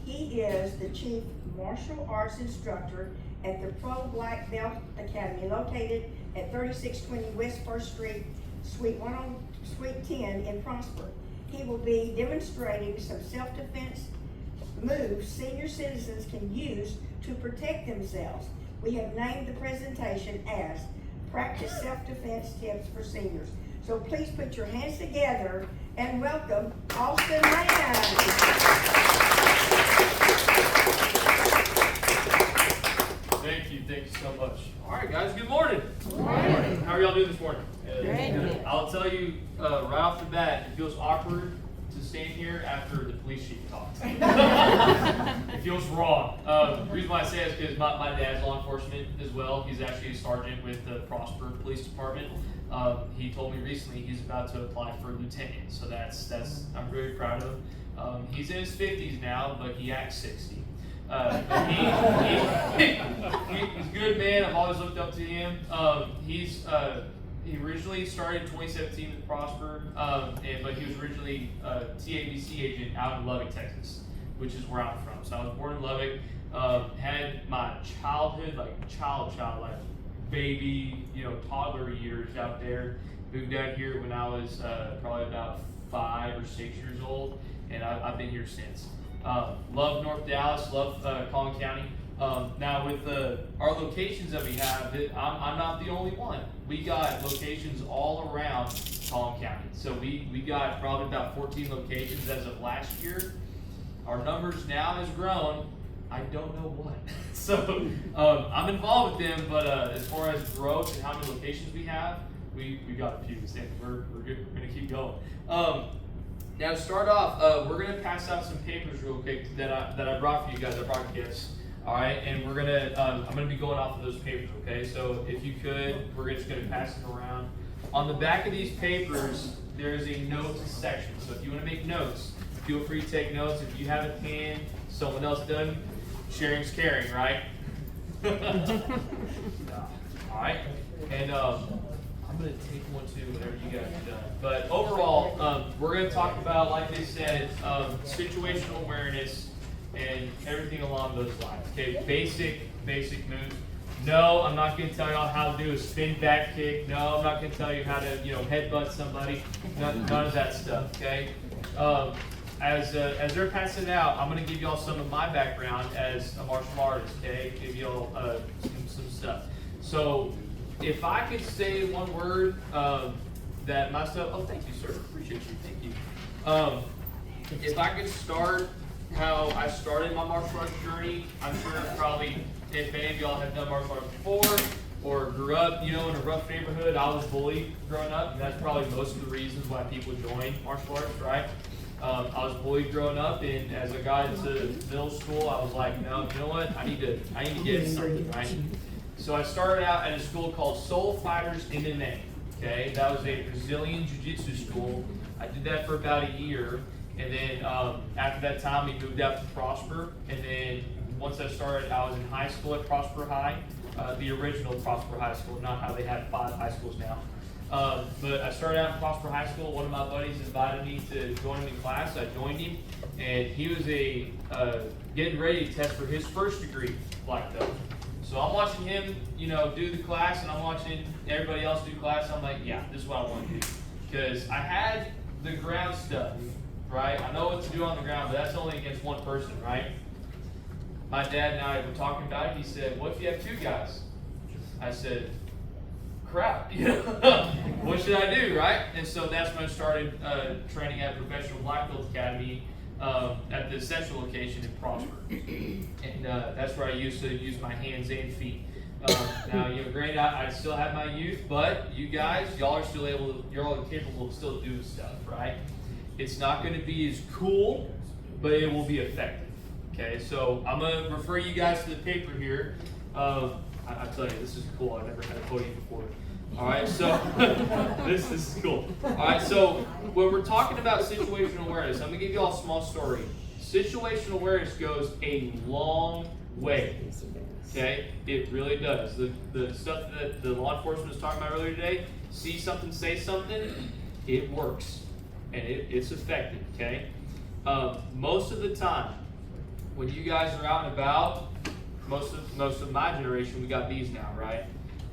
He is the Chief Martial Arts Instructor at the Pro Black Belt Academy, located at 3620 West 1st Street, Suite 10 in Prosper. he will be demonstrating some self-defense moves senior citizens can use to protect themselves. We have named the presentation as Practice Self-Defense Tips for Seniors. So please put your hands together and welcome Austin Mann. Thank you so much. All right, guys, good morning. Good morning. How are y'all doing this morning? Great. I'll tell you right off the bat, it feels awkward to stand here after the police chief talks. It feels wrong. The reason why I say that is because my dad's law enforcement as well. He's actually a sergeant with the Prosper Police Department. He told me recently he's about to apply for lieutenant, so that's I'm very proud of him. He's in his 50s now, but he acts 60. But he's a good man. I've always looked up to him. He originally started in 2017 with Prosper, but he was originally a TABC agent out in Lubbock, Texas, which is where I'm from. So I was born in Lubbock, had my childhood, like baby, toddler years out there. Moved out here when I was probably about 5 or 6 years old, and I've been here since. Love North Dallas, love Collin County. Now with our locations that we have, I'm not the only one. We got locations all around Collin County. So we got probably about 14 locations as of last year. Our numbers now has grown. I don't know what. So I'm involved with them, but as far as growth and how many locations we have, we got a few. And we're good. We're gonna keep going. Now to start off, we're gonna pass out some papers real quick that I brought for you guys. I brought gifts. All right, and we're gonna I'm gonna be going off of those papers. Okay, so if you could, we're just gonna pass them around. On the back of these papers, there's a notes section. So if you want to make notes, feel free to take notes. If you have a pen, someone else doesn't, sharing's caring, right? All right, and I'm gonna take one too whenever you guys are done. But overall, we're gonna talk about, like they said, situational awareness and everything along those lines. Okay, basic moves. No, I'm not gonna tell y'all how to do a spin back kick. No, I'm not gonna tell you how to, headbutt somebody. None of that stuff. Okay. As they're passing it out, I'm gonna give y'all some of my background as a martial artist. Okay, give y'all some stuff. So, if I could say one word that my stuff. Oh, thank you, sir. Appreciate you. Thank you. If I could start how I started my martial arts journey, I'm sure probably if any of y'all have done martial arts before or grew up, in a rough neighborhood, I was bullied growing up, and that's probably most of the reasons why people join martial arts, right? I was bullied growing up, and as I got into middle school, I was like, no, you know what? I need to get something, right? So I started out at a school called Soul Fighters MMA. Okay, that was a Brazilian Jiu-Jitsu school. I did that for about a year. And then after that time, we moved out to Prosper. And then once I started, I was in high school at Prosper High, the original Prosper High School, not how they have 5 high schools now. But I started out in Prosper High School. One of my buddies invited me to join him in class. I joined him, and he was getting ready to test for his first degree black belt. So I'm watching him, do the class, and I'm watching everybody else do class. I'm like, yeah, this is what I want to do, because I had the ground stuff. Right? I know what to do on the ground, but that's only against one person, right? My dad and I were talking about it. He said, what if you have 2 guys? I said, crap. What should I do, right? And so that's when I started training at Professional Black Belt Academy at the central location in Prosper. And that's where I used to use my hands and feet. Now, granted, I still have my youth, but you guys, y'all are still you're all capable of still doing stuff, right? It's not going to be as cool, but it will be effective. Okay, so I'm going to refer you guys to the paper here. I tell you, this is cool. I've never had a podium before. All right, so this is cool. All right, so when we're talking about situational awareness, I'm going to give you all a small story. Situational awareness goes a long way. Okay, it really does. The stuff that the law enforcement was talking about earlier today, see something, say something, it works. And it's effective, okay? Most of the time, when you guys are out and about, most of my generation, we got these now, right?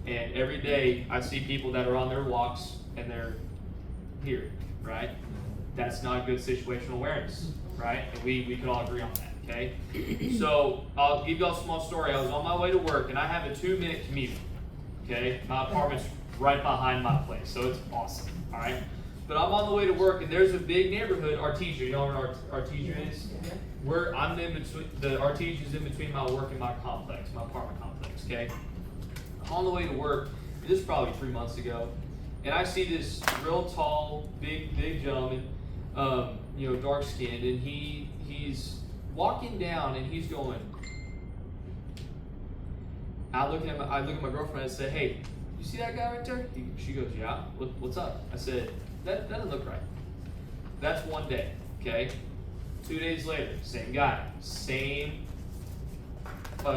And every day, I see people that are on their walks, and they're here, right? That's not good situational awareness, right? And we can all agree on that, okay? So I'll give y'all a small story. I was on my way to work, and I have a 2-minute commute, okay? My apartment's right behind my place, so it's awesome, all right? But I'm on the way to work, and there's a big neighborhood, Artesia. You know where Artesia is? I'm in between, the Artesia is in between my work and my complex, my apartment complex, okay? I'm on the way to work, this is probably 3 months ago, and I see this real tall, big gentleman, dark skinned, and he's walking down, and he's going. I look at my girlfriend and say, "Hey, you see that guy right there?" She goes, "Yeah. What's up?" I said, "That doesn't look right." That's one day, okay? 2 days later, same guy, same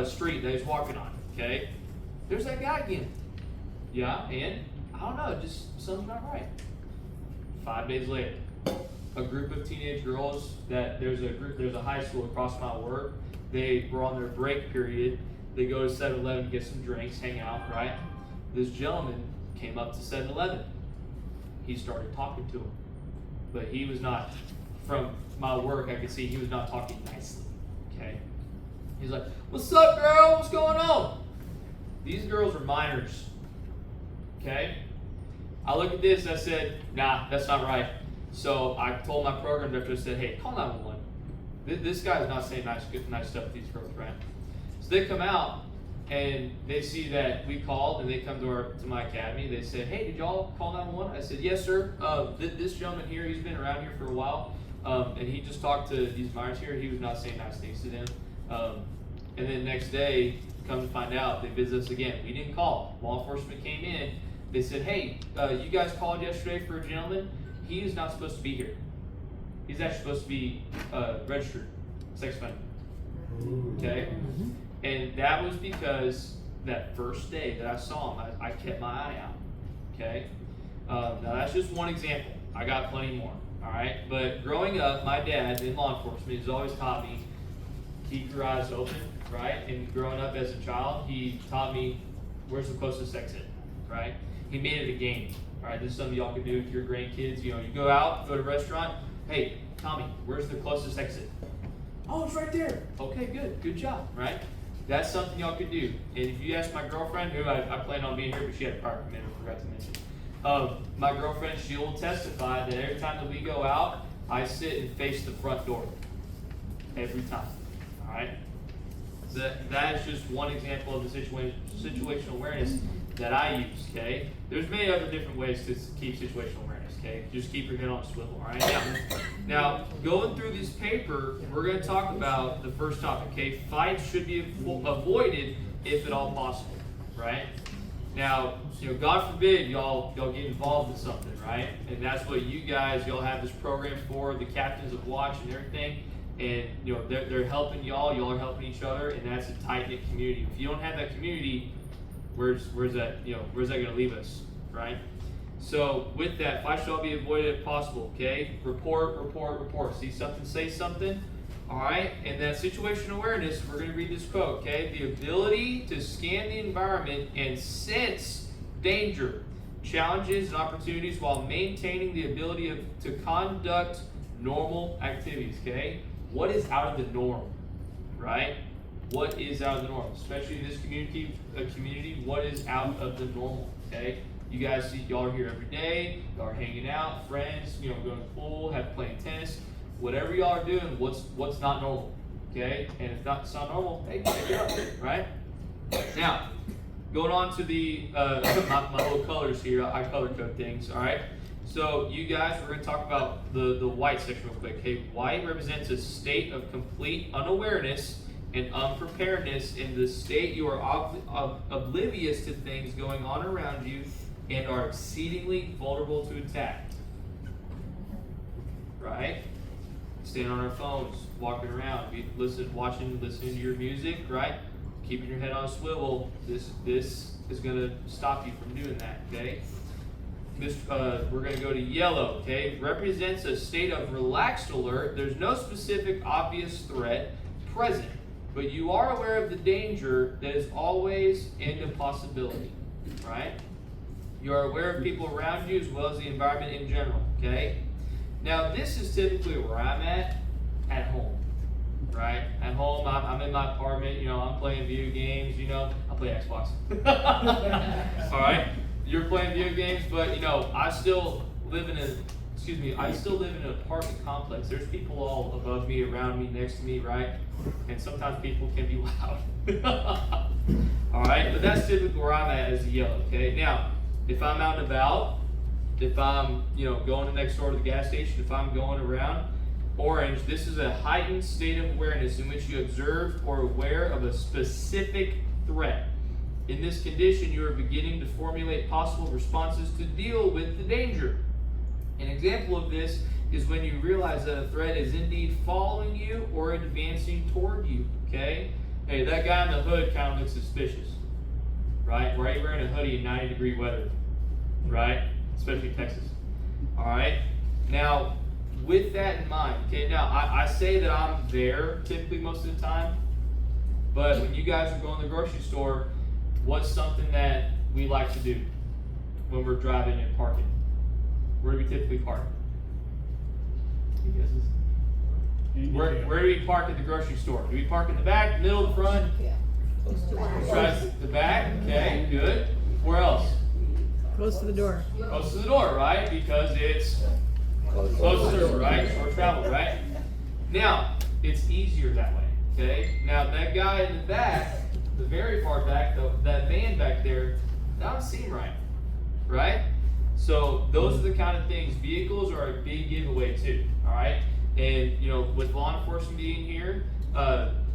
street that he's walking on, okay? There's that guy again. Yeah, and I don't know, just something's not right. 5 days later, a group of teenage girls there's a high school across my work. They were on their break period. They go to 7-Eleven, get some drinks, hang out, right? This gentleman came up to 7-Eleven. He started talking to him, but he was not, from my work, I could see he was not talking nicely, okay? He's like, "What's up, girl? What's going on?" These girls are minors, okay? I look at this and I said, "Nah, that's not right." So I told my program director, I said, "Hey, call 911. This guy's not saying nice stuff to these girls, right?" So they come out and they see that we called, and they come to my academy. They said, "Hey, did y'all call 911? I said, "Yes, sir. This gentleman here, he's been around here for a while, and he just talked to these minors here. He was not saying nice things to them." And then next day, come to find out, they visit us again. We didn't call. Law enforcement came in. They said, "Hey, you guys called yesterday for a gentleman. He is not supposed to be here. He's actually supposed to be registered sex offender." Okay? And that was because that first day that I saw him, I kept my eye out. Okay? Now that's just one example. I got plenty more. All right? But growing up, my dad in law enforcement has always taught me keep your eyes open, right? And growing up as a child, he taught me where's the closest exit, right? He made it a game. All right, this is something y'all can do with your grandkids. You go out, go to a restaurant. "Hey, Tommy, where's the closest exit?" "Oh, it's right there." "Okay, good job," right? That's something y'all could do. And if you ask my girlfriend, who I plan on being here, but she had a prior commitment, I forgot to mention. My girlfriend, she will testify that every time that we go out, I sit and face the front door. Every time, all right? That is just one example of the situational awareness that I use, okay? There's many other different ways to keep situational awareness, okay? Just keep your head on a swivel, all right? Now, going through this paper, we're going to talk about the first topic, okay? Fights should be avoided if at all possible, right? Now, God forbid y'all get involved in something, right? And that's what y'all have this program for, the captains of watch and everything. And they're helping y'all are helping each other, and that's a tight-knit community. If you don't have that community, where's that going to leave us, right? So with that, fights shall be avoided if possible, okay? Report. See something, say something. All right, and that situational awareness, we're going to read this quote, okay? The ability to scan the environment and sense danger, challenges, and opportunities while maintaining the ability to conduct normal activities, okay? What is out of the norm, right? What is out of the norm? Especially in this community, what is out of the normal, okay? You guys see, y'all are here every day, y'all are hanging out, friends, going to the pool, playing tennis. Whatever y'all are doing, what's not normal, okay? And if it's not normal, hey, check it out, right? Now, going on to the my little colors here, I color code things, all right? So you guys, we're going to talk about the white section real quick. Okay, white represents a state of complete unawareness and unpreparedness. In the state, you are oblivious to things going on around you and are exceedingly vulnerable to attack. Right? Staying on our phones, walking around, listening to your music, right? Keeping your head on a swivel. This is going to stop you from doing that. Okay. We're going to go to yellow, okay? Represents a state of relaxed alert. There's no specific obvious threat present, but you are aware of the danger that is always and a possibility, right? You are aware of people around you as well as the environment in general, okay? Now, this is typically where I'm at home, right? At home, I'm in my apartment, you know, I'm playing video games, you know, I play Xbox. All right, you're playing video games, but you know, I still live in an apartment complex. There's people all above me, around me, next to me, right? And sometimes people can be loud. All right, but that's typically where I'm at as a yellow, okay? Now, if I'm out and about, if I'm, you know, going next door to the gas station, if I'm going around, orange, this is a heightened state of awareness in which you observe or aware of a specific threat. In this condition, you are beginning to formulate possible responses to deal with the danger. An example of this is when you realize that a threat is indeed following you or advancing toward you, okay? Hey, that guy in the hood kind of looks suspicious, right? Why are you wearing a hoodie in 90-degree weather, right? Especially Texas, all right? Now, with that in mind, okay, now I say that I'm there typically most of the time, but when you guys are going to the grocery store, what's something that we like to do when we're driving and parking? Where do we typically park? Where do we park at the grocery store? Do we park in the back, middle, the front? Right, the back, okay, good. Where else? Close to the door. Close to the door, right? Because it's closer, right? Short travel, right? Now, it's easier that way, okay? Now, that guy in the back, the very far back, that van back there, that don't seem right? So, those are the kind of things. Vehicles are a big giveaway too, all right? And, you know, with law enforcement being here,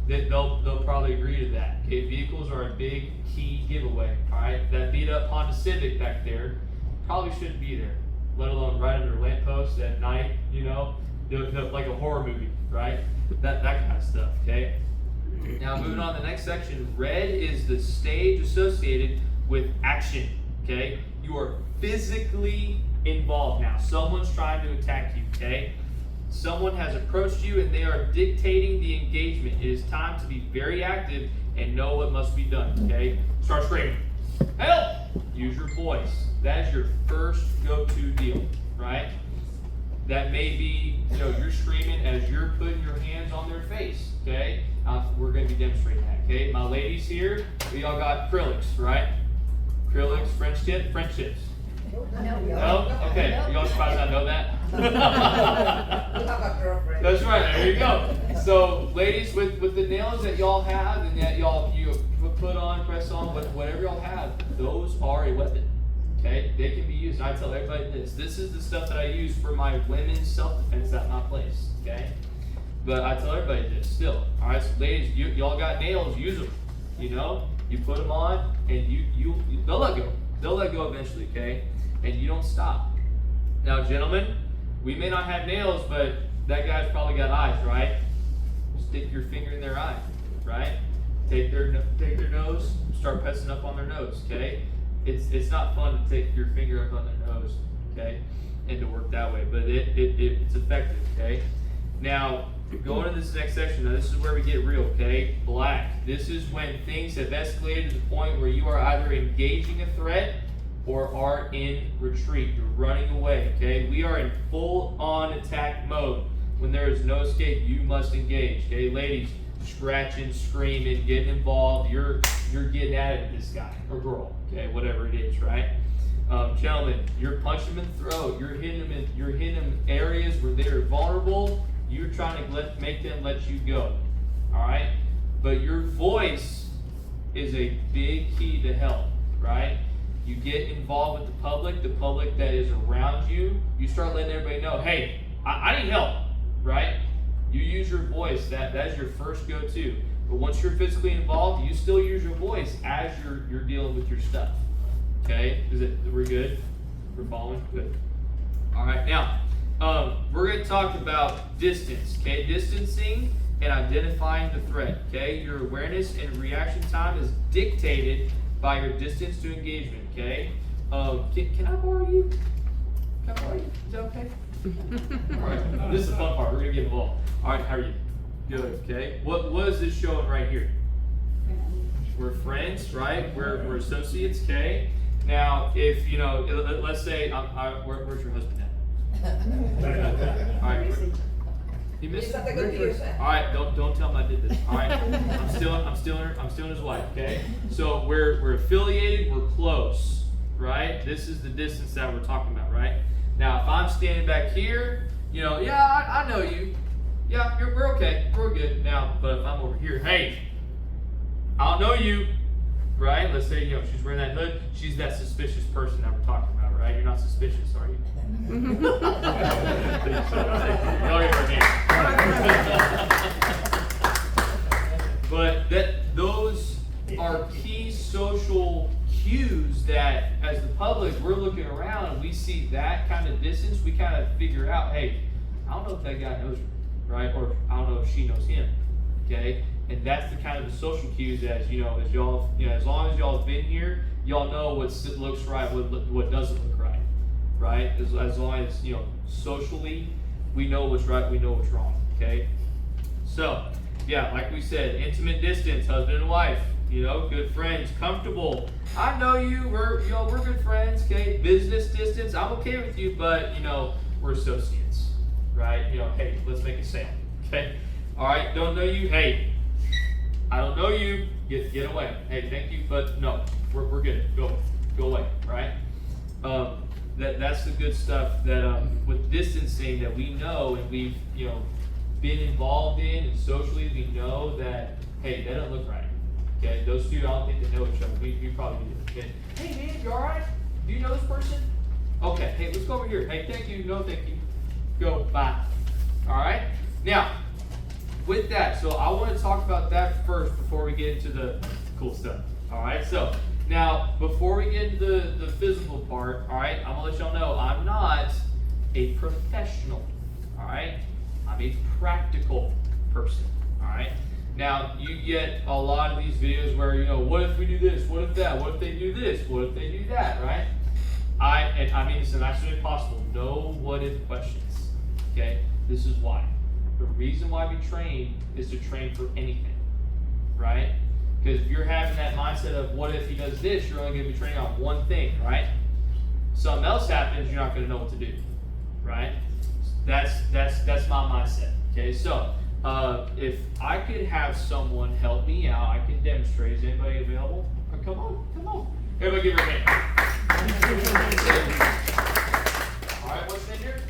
they'll probably agree to that. Okay, vehicles are a big key giveaway. All right, that beat up Honda Civic back there probably shouldn't be there, let alone right under a lamppost at night. You know, like a horror movie, right? That kind of stuff. Okay. Now moving on to the next section. Red is the stage associated with action. Okay, you are physically involved now. Someone's trying to attack you. Okay. Someone has approached you and they are dictating the engagement. It is time to be very active and know what must be done, okay? Start screaming. Help! Use your voice. That is your first go-to deal, right? That may be, you know, you're screaming as you're putting your hands on their face, okay? We're going to be demonstrating that, okay? My ladies here, we all got acrylics, right? Acrylics, French tips. No? Okay, you all surprised I know that? That's right, there you go. So, ladies, with the nails that y'all have and that you put on, press on, whatever y'all have, those are a weapon. Okay? They can be used. And I tell everybody this. This is the stuff that I use for my women's self-defense at my place. Okay? But I tell everybody this still. Alright, so ladies, y'all got nails, use them. You know? You put them on and they'll let go. They'll let go eventually, okay? And you don't stop. Now, gentlemen, we may not have nails, but that guy's probably got eyes, right? Stick your finger in their eye, right? Take their nose, start pressing up on their nose, okay? It's not fun to take your finger up on their nose, okay, and to work that way, but it's effective, okay? Now, going to this next section, now this is where we get real, okay? Black. This is when things have escalated to the point where you are either engaging a threat or are in retreat. You're running away, okay? We are in full-on attack mode. When there is no escape, you must engage, okay? Ladies, scratching, screaming, getting involved. You're getting at it with this guy or girl, okay? Whatever it is, right? Gentlemen, you're punching them in the throat. You're hitting them areas where they're vulnerable. You're trying to make them let you go, all right? But your voice is a big key to help, right? You get involved with the public that is around you. You start letting everybody know, hey, I need help, right? You use your voice. That is your first go-to. But once you're physically involved, you still use your voice as you're dealing with your stuff. Okay? We're good? We're following? Good. All right. Now, we're going to talk about distance. Okay? Distancing and identifying the threat. Okay? Your awareness and reaction time is dictated by your distance to engagement. Okay? Can I borrow you? Can I borrow you? Is that okay? All right. This is the fun part. We're going to get involved. All right. How are you? Good. Okay. What is this showing right here? We're friends, right? We're associates. Okay. Now, if you know, let's say, where's your husband at? missed Is that it? the good news? All right, don't tell him I did this. All right, I'm stealing his wife. Okay, so we're affiliated, we're close, right? This is the distance that we're talking about, right? Now, if I'm standing back here, you know, yeah, I know you. Yeah, we're okay, we're good. Now, but if I'm over here, hey, I don't know you, right? Let's say, you know, she's wearing that hood. She's that suspicious person that we're talking about, right? You're not suspicious, are you? But those are key social cues that, as the public, we're looking around and we see that kind of distance. We kind of figure out, hey, I don't know if that guy knows her, right? Or I don't know if she knows him. Okay, and that's the kind of the social cues, as you know, as y'all, you know, as long as y'all have been here, y'all know what looks right, what doesn't look right, right? As long as, you know, socially, we know what's right, we know what's wrong. Okay, so yeah, like we said, intimate distance, husband and wife, you know, good friends, comfortable. I know you, we're good friends. Okay, business distance, I'm okay with you, but you know, we're associates, right? You know, hey, let's make a sale. Okay. All right, don't know you. Hey, I don't know you. Get away. Hey, thank you, but no, we're good. Go away. Right? That's the good stuff that with distancing that we know and we've, you know, been involved in, and socially we know that, hey, that doesn't look right. Okay, those two, I don't think they know each other. We probably do. Okay. Hey man, you all right? Do you know this person? Okay. Hey, let's go over here. Hey, thank you. No, thank you. Go. Bye. All right. Now, with that, so I want to talk about that first before we get into the cool stuff. All right, so now before we get into the physical part, all right, I'm gonna let y'all know I'm not a professional. All right, I'm a practical person. All right, now you get a lot of these videos where, you know, what if we do this? What if that? What if they do this? What if they do that? Right? I mean this in the nicest way possible. No what if questions. Okay, this is why. The reason why we train is to train for anything, right? Because if you're having that mindset of what if he does this, you're only going to be training on one thing, right? Something else happens, you're not going to know what to do, right? That's my mindset. Okay, so if I could have someone help me out, I can demonstrate. Is anybody available? Oh, come on. Everybody give her a hand. All right, what's in here?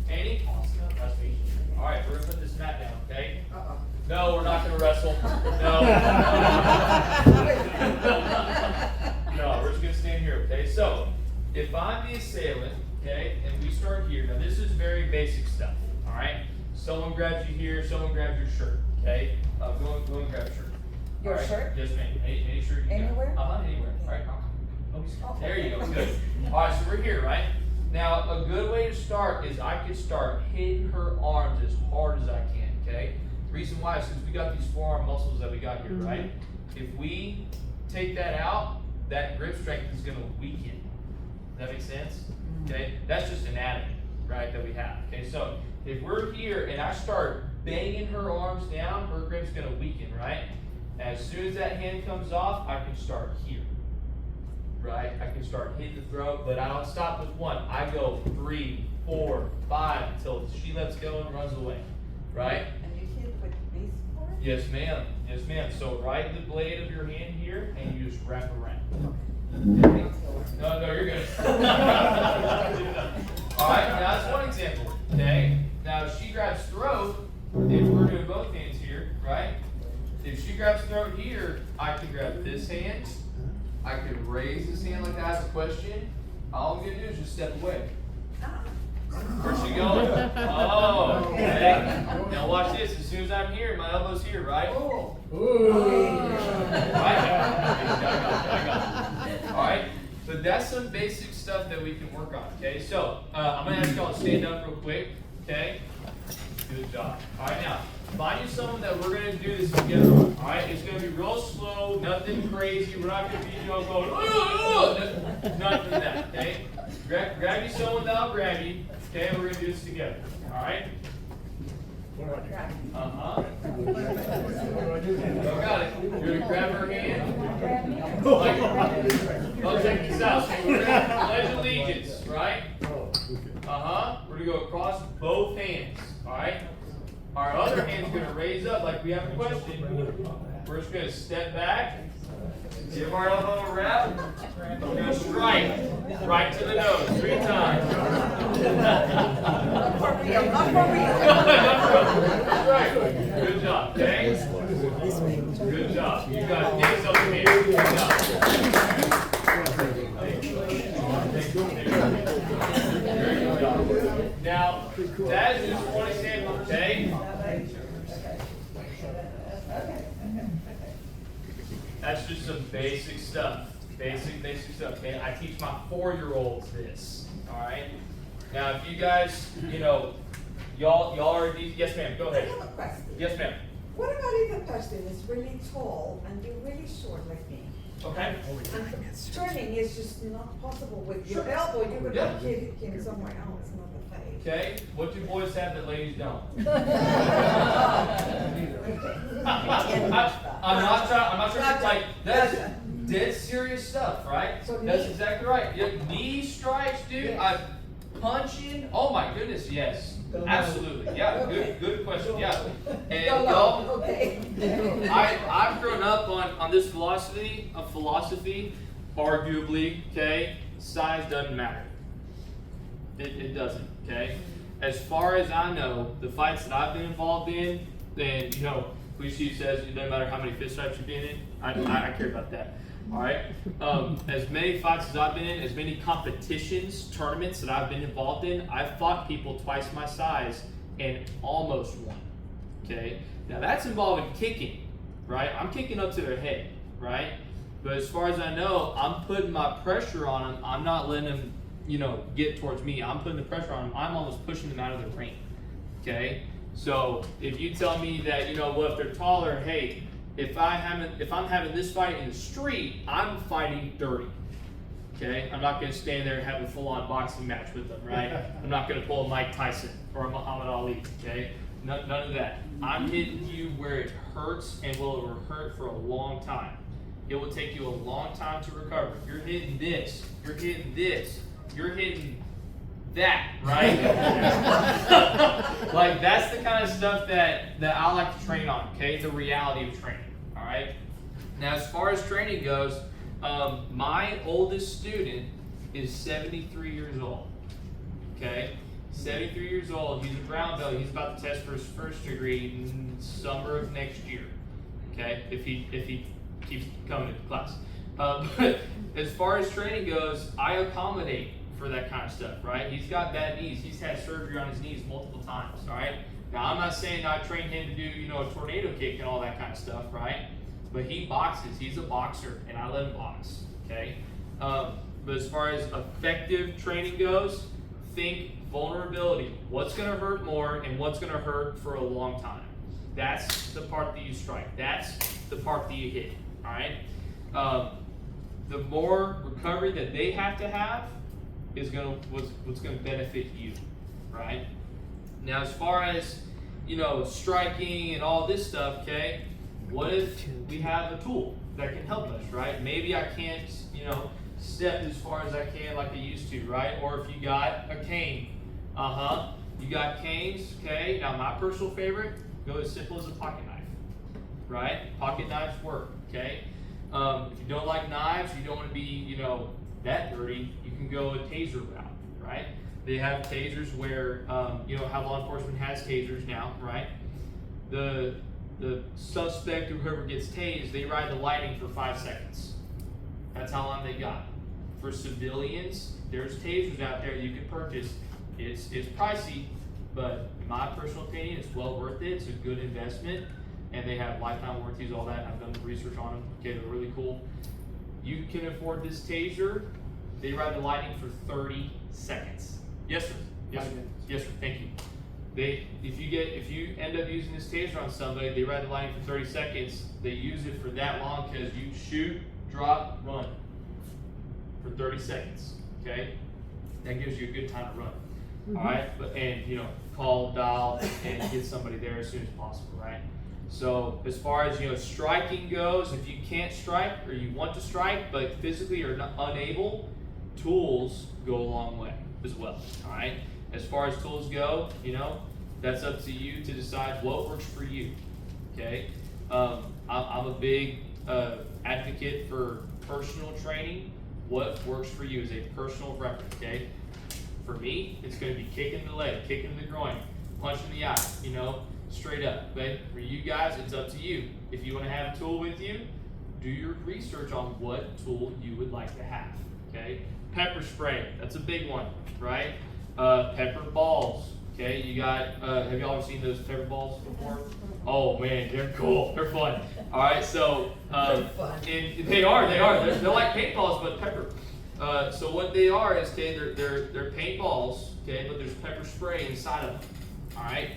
Annie? Awesome. Nice to meet you. All right, we're going to put this mat down, okay? No, we're not going to wrestle. No. No, we're just going to stand here, okay? So, if I'm the assailant, okay, and we start here. Now, this is very basic stuff, all right? Someone grabs you here, someone grabs your shirt, okay? Go and grab your shirt. Your shirt? Yes, ma'am. Any shirt you got. Anywhere? Anywhere. All right. There you go. Good. All right, so we're here, right? Now, a good way to start is I could start hitting her arms as hard as I can, okay? Reason why is because we got these forearm muscles that we got here, right? If we take that out, that grip strength is going to weaken. Does that make sense? Okay? That's just anatomy, right, that we have. Okay, so if we're here and I start banging her arms down, her grip's going to weaken, right? As soon as that hand comes off, I can start here. Right? I can start hitting the throat, but I don't stop with one. I go 3, 4, 5 until she lets go and runs away. Right? And you hit with this part? Yes, ma'am. Yes, ma'am. So right the blade of your hand here, and you just wrap around. Okay. No, you're good. All right, now that's one example. Okay? Now if she grabs throat, if we're doing both hands here, right? If she grabs throat here, I can grab this hand. I could raise this hand like that as a question. All I'm going to do is just step away. Where's she going? Oh, okay. Now watch this. As soon as I'm here, my elbow's here, right? Ooh. Right? I got it. All right. So that's some basic stuff that we can work on. Okay. So I'm going to ask y'all to stand up real quick. Okay. Good job. All right. Now find you someone that we're going to do this together on. All right. It's going to be real slow. Nothing crazy. We're not going to be going. Nothing of that. Okay. Grab you someone that I'll grab you. Okay, we're going to do this together. All right? Uh-huh. You got it. You're going to grab her hand. Well, check this out. So we're going to pledge allegiance, right? Uh-huh. We're going to go across both hands. All right? Our other hand's gonna raise up like we have a question. We're just gonna step back, give our elbow a wrap. We're gonna strike right to the nose 3 times. Not for real, not for real. That's right. Good job, okay? Good job. You got it. Give yourself a hand. Good job. Now, that is just one example, okay? That's just some basic stuff. Basic stuff, okay? I teach my 4-year-olds this, alright? Now, if you guys, y'all are, yes ma'am, go I ahead. have a question. Yes ma'am. What about if a person is really tall and you're really short like me? Okay. And turning is just not possible with your Sure. elbow, you're gonna Yeah. kick him somewhere else, not the face. Okay, what do boys have that ladies don't? I'm not trying to like, that's dead serious stuff, right? So That's knee- exactly right. Yeah, knee strikes, dude, Yes. punching, oh my goodness, yes, absolutely, yeah, good question, yeah. And Go y'all, long, okay. I've grown up on this philosophy, arguably, okay, size doesn't matter. It doesn't, okay? As far as I know, the fights that I've been involved in, then, police chief says it doesn't matter how many fist stripes you've been in, I care about that, alright? As many fights as I've been in, as many competitions, tournaments that I've been involved in, I've fought people twice my size and almost won, okay? Now that's involving kicking, right? I'm kicking up to their head, right? But as far as I know, I'm putting my pressure on them. I'm not letting them, get towards me. I'm putting the pressure on them. I'm almost pushing them out of the ring, okay? So if you tell me that, if they're taller, hey, if I'm having this fight in the street, I'm fighting dirty, okay? I'm not gonna stand there and have a full-on boxing match with them, right? I'm not gonna pull a Mike Tyson or a Muhammad Ali, okay? None of that. I'm hitting you where it hurts and will hurt for a long time. It will take you a long time to recover. You're hitting this, you're hitting this, you're hitting that, right? Like that's the kind of stuff that I like to train on, okay? The reality of training, all right? Now as far as training goes, my oldest student is 73 years old, okay? 73 years old, he's a brown belt, he's about to test for his first degree in summer of next year, okay? If he keeps coming to class. But as far as training goes, I accommodate for that kind of stuff, right? He's got bad knees. He's had surgery on his knees multiple times, all right? Now, I'm not saying I train him to do, a tornado kick and all that kind of stuff, right? But he boxes. He's a boxer, and I let him box, okay? But as far as effective training goes, think vulnerability. What's going to hurt more and what's going to hurt for a long time? That's the part that you strike. That's the part that you hit, all right? The more recovery that they have to have is what's gonna benefit you, right? Now, as far as striking and all this stuff, okay? What if we have a tool that can help us, right? Maybe I can't, step as far as I can like I used to, right? Or if you got a cane, you got canes, okay? Now, my personal favorite, go as simple as a pocket knife, right? Pocket knives work, okay? If you don't like knives, you don't want to be, that dirty, you can go a taser route, right? They have tasers where, how law enforcement has tasers now, right? The suspect or whoever gets tased, they ride the lightning for 5 seconds. That's how long they got. For civilians, there's tasers out there you can purchase. It's pricey, but in my personal opinion, it's well worth it. It's a good investment. And they have lifetime warranties, all that. I've done the research on them. Okay, they're really cool. You can afford this taser. They ride the lightning for 30 seconds. Yes, sir. Yes, sir. Yes, sir. Thank you. If you end up using this taser on somebody, they ride the lightning for 30 seconds. They use it for that long because you shoot, drop, run for 30 seconds. Okay, that gives you a good time to run. All right, call, dial, and get somebody there as soon as possible. Right. So as far as striking goes, if you can't strike or you want to strike but physically are unable, tools go a long way as well. All right. As far as tools go, That's up to you to decide what works for you. Okay? I'm a big advocate for personal training. What works for you is a personal reference. Okay? For me, it's going to be kicking the leg, kicking the groin, punching the eye. You know, straight up. Okay? For you guys, it's up to you. If you want to have a tool with you, do your research on what tool you would like to have. Okay? Pepper spray. That's a big one, right? Pepper balls. Okay, you got, have y'all ever seen those pepper balls before? Oh man, they're cool, they're fun. All right, so, and they are, they're like paintballs, but pepper. So what they are is, okay, they're paintballs, okay, but there's pepper spray inside of them. All right,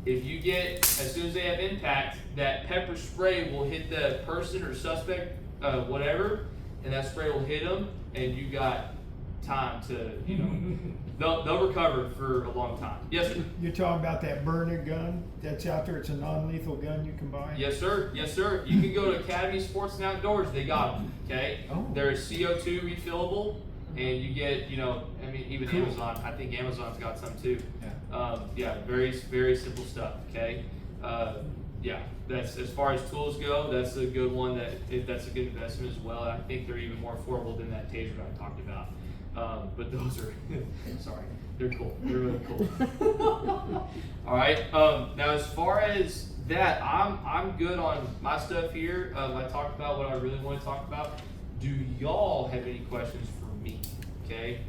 if you get, as soon as they have impact, that pepper spray will hit the person or suspect, whatever, and that spray will hit them, and you got time to, you know, they'll recover for a long time. Yes, sir. You're talking about that burner gun that's out there? It's a non-lethal gun you can buy? Yes, sir. Yes, sir. You can go to Academy Sports and Outdoors. They got them. Okay. Oh. They're CO2 refillable, and you get, you know, I mean, even Cool. Amazon. I think Amazon's got some too. Yeah. Yeah. Very, very simple stuff. Okay. Yeah. That's, as far as tools go, that's a good one. That's a good investment as well. I think they're even more affordable than that taser I talked about. But those are, sorry, they're cool. They're really cool. All right. Now, as far as that, I'm good on my stuff here. I talked about what I really want to talk about. Do y'all have any questions for me? Okay.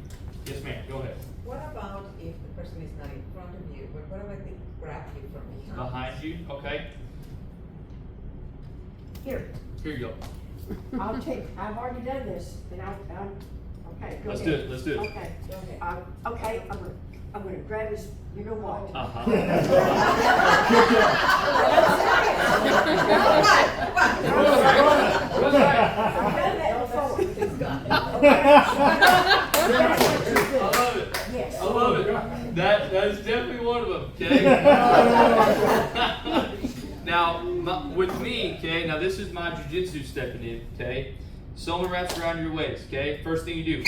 Yes, ma'am. Go ahead. What about if the person is not in front of you, but what about they grab you from behind? Behind you. Okay. Here, Here you go. I've already done this, and okay, go Let's ahead. do it. Let's do it. Okay, Go ahead. okay, I'm gonna grab his, you know what? I've done that before. I love it. Yes. I love it. That's definitely one of them. Okay. Now, with me, okay. Now this is my jujitsu stepping in. Okay. Someone wraps around your waist. Okay. First thing you do,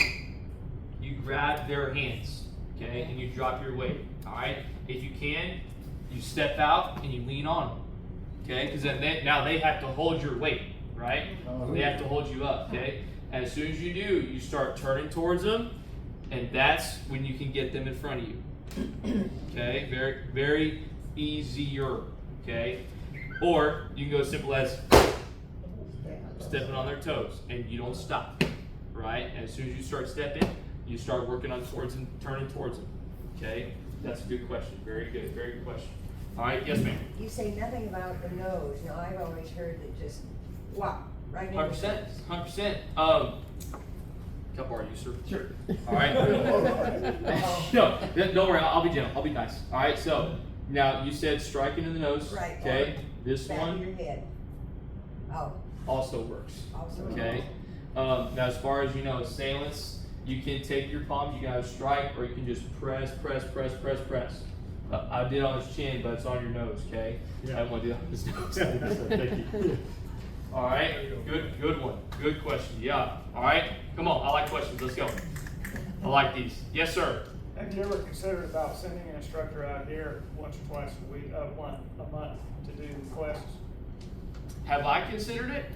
you grab their hands. Okay, and you drop your weight. All right. If you can, you step out and you lean on them. Okay, because then now they have to hold your weight, right? They have to hold you up. Okay. And as soon as you do, you start turning towards them, and that's when you can get them in front of you. Okay, very, very easier. Okay, or you can go as simple as stepping on their toes, and you don't stop. Right, and as soon as you start stepping, you start working on towards and turning towards them. Okay, that's a good question. Very good question. All right, yes, ma'am. You say nothing about the nose. Now, I've always heard that just, wow, right in the 100%. nose. 100%. Couple are you, sir? Sure. All right. No, don't worry. I'll be gentle. I'll be nice. All right. So now you said striking in the nose. Right. Okay. This Back of one your head. Oh, also works. also. Okay. Now, as far as you know, assailants, you can take your palm, you gotta strike, or you can just press. I did on his chin, but it's on your nose, okay? Yeah. I don't want to do that on his nose. Thank you. All right, good one. Good question. Yeah. All right, come on. I like questions. Let's go. I like these. Yes, sir. Have you ever considered about sending an instructor out here once or twice a week, a month to do classes? Have I considered it?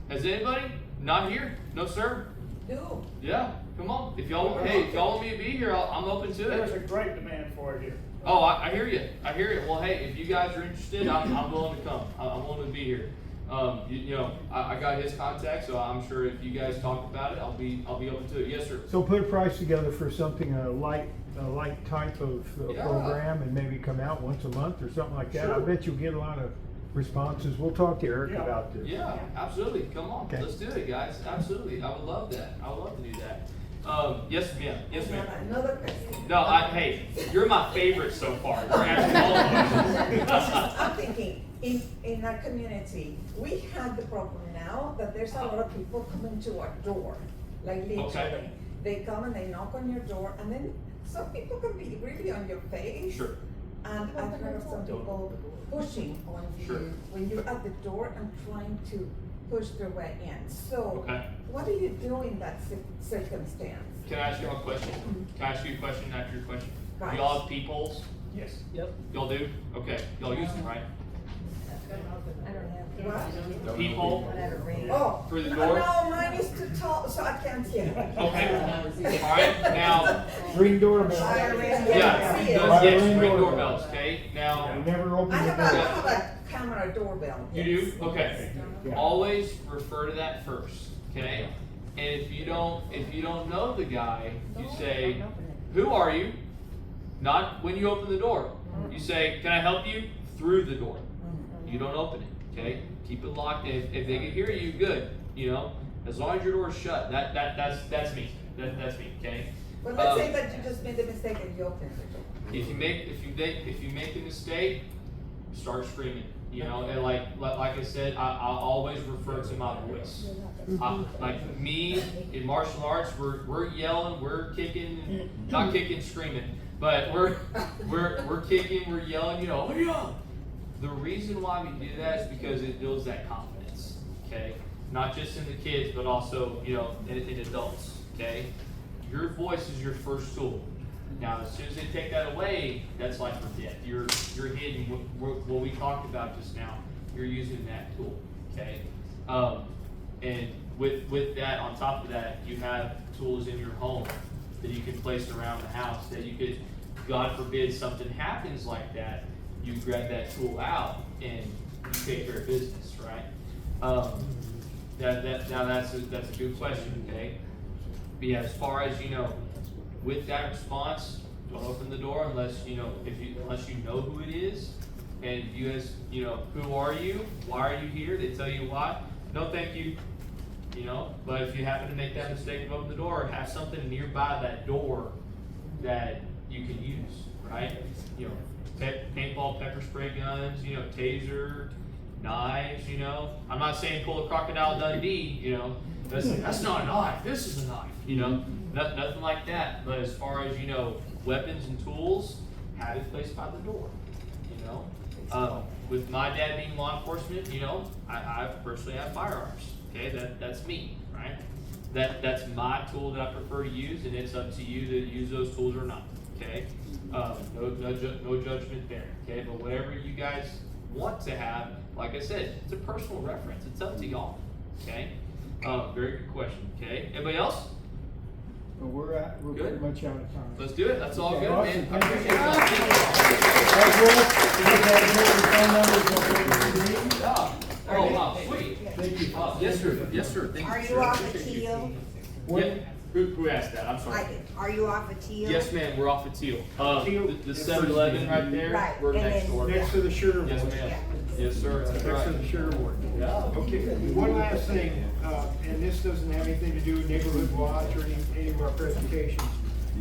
Has anybody? Not here? No, sir. Do. Yeah. Come on. If y'all want me to be here, I'm open to it. There's a great demand for it here. Oh, I hear you. I hear you. Well, hey, if you guys are interested, I'm willing to come. I'm willing to be here. You know, I got his contact, so I'm sure if you guys talk about it, I'll be open to it. Yes, sir. So put a price together for something, a light type of Yeah. program, and maybe come out once a month or something like that. Sure. I bet you'll get a lot of responses. We'll talk to Eric Yeah. about this. Yeah, absolutely. Come on, Okay. let's do it, guys. Absolutely, I would love that. I would love to do that. Yes, ma'am. Yes, ma'am. Another question. No, hey, you're my favorite so far. You're asking all the questions. I'm thinking, in our community, we have the problem now that there's a lot of people coming to our door, like literally. Okay. They come and they knock on your door, and then some people can be really on your face. Sure. And I've heard of some people pushing on you Sure. when you're at the door and trying to push their way in. So, Okay. what do you do in that circumstance? Can I ask you a question? Can I ask you a question after your question? Right. Do y'all have peepholes? Yes. Yep. Y'all do? Okay. Y'all use them, right? What? Peephole Oh. through the door? No, mine is too tall, so I can't see it. Okay. All right. Now, Ring doorbell. yeah, See it. yes, ring doorbells. Okay. Now, You never open I the have door. a camera doorbell. you yes. do? Okay. Always refer to that first. Okay. And if you don't know the guy, you say, "Who are you?" Not when you open the door. You say, "Can I help you?" Through the door. You don't open it. Okay. Keep it locked. If they can hear you, good. You know, as long as your door is shut. That's me. That's me. Okay. But let's say that you just made the mistake and you opened the door. If you make the mistake, start screaming. You know, and like I said, I'll always refer to my voice. Like me in martial arts, we're yelling, we're kicking, not kicking, screaming, but we're kicking, we're yelling. You know, yeah. The reason why we do that is because it builds that confidence. Okay, not just in the kids, but also in adults. Okay, your voice is your first tool. Now, as soon as they take that away, that's life or death. You're hitting what we talked about just now. You're using that tool, okay? And with that, on top of that, you have tools in your home that you can place around the house that you could, God forbid, something happens like that, you grab that tool out and you take care of business, right? Now that's a good question, okay? But yeah, as far as with that response, don't open the door unless you know who it is, and you guys, who are you? Why are you here? They tell you why. No, thank you. But if you happen to make that mistake of opening the door, have something nearby that door that you can use, right? Paintball, pepper spray guns, taser, knives. I'm not saying pull a Crocodile Dundee. That's not a knife. This is a knife. Nothing like that. But as far as weapons and tools, have it placed by the door. With my dad being law enforcement, I personally have firearms. Okay, that's me, right? That's my tool that I prefer to use, and it's up to you to use those tools or not. Okay, no judgment there. Okay, but whatever you guys want to have, like I said, it's a personal reference. It's up to y'all. Okay, very good question. Okay, anybody else? But we're Good. pretty much out of time. Let's do it. That's all Okay, good, awesome. man. I Thank you. appreciate it. Oh, wow, sweet. Thank you. Yes, sir. Yes, sir. Thank Are you, you sir. off a Appreciate you. teal? Yeah. Who asked that? I'm sorry. I did. Are you off a teal? Yes, ma'am. We're off at Teal. Teal. The 7-Eleven right there. Right, We're and next then- door. Next to the sugar Yes, board. ma'am. Yes, sir. That's Next to right. the sugar board. Yeah. Okay, one last thing, and this doesn't have anything to do with Neighborhood Watch or any of our presentations.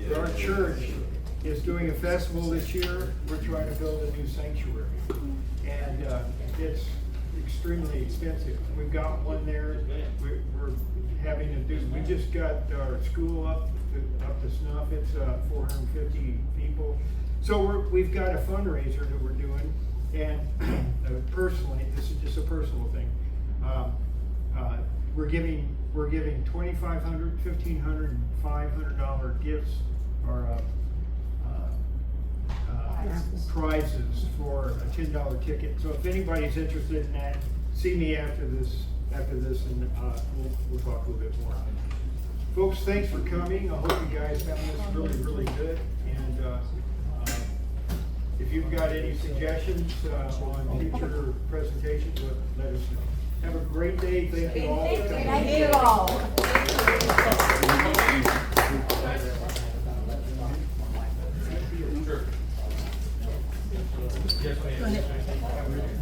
But our church is doing a festival this year. We're trying to build a new sanctuary. And it's extremely expensive. We've got one there. We're having to do, we just got our school up to snuff. It's 450 people. So we've got a fundraiser that we're doing. And personally, this is just a personal thing. We're giving $2,500, $1,500, and $500 gifts or prizes for a $10 ticket. So if anybody's interested in that, see me after this, and we'll talk a little bit more. Folks, thanks for coming. I hope you guys found this really, really good. And if you've got any suggestions on future presentations, let us know. Have a great day. Thank you all for coming. Thank you all. Sure. Yes, ma'am.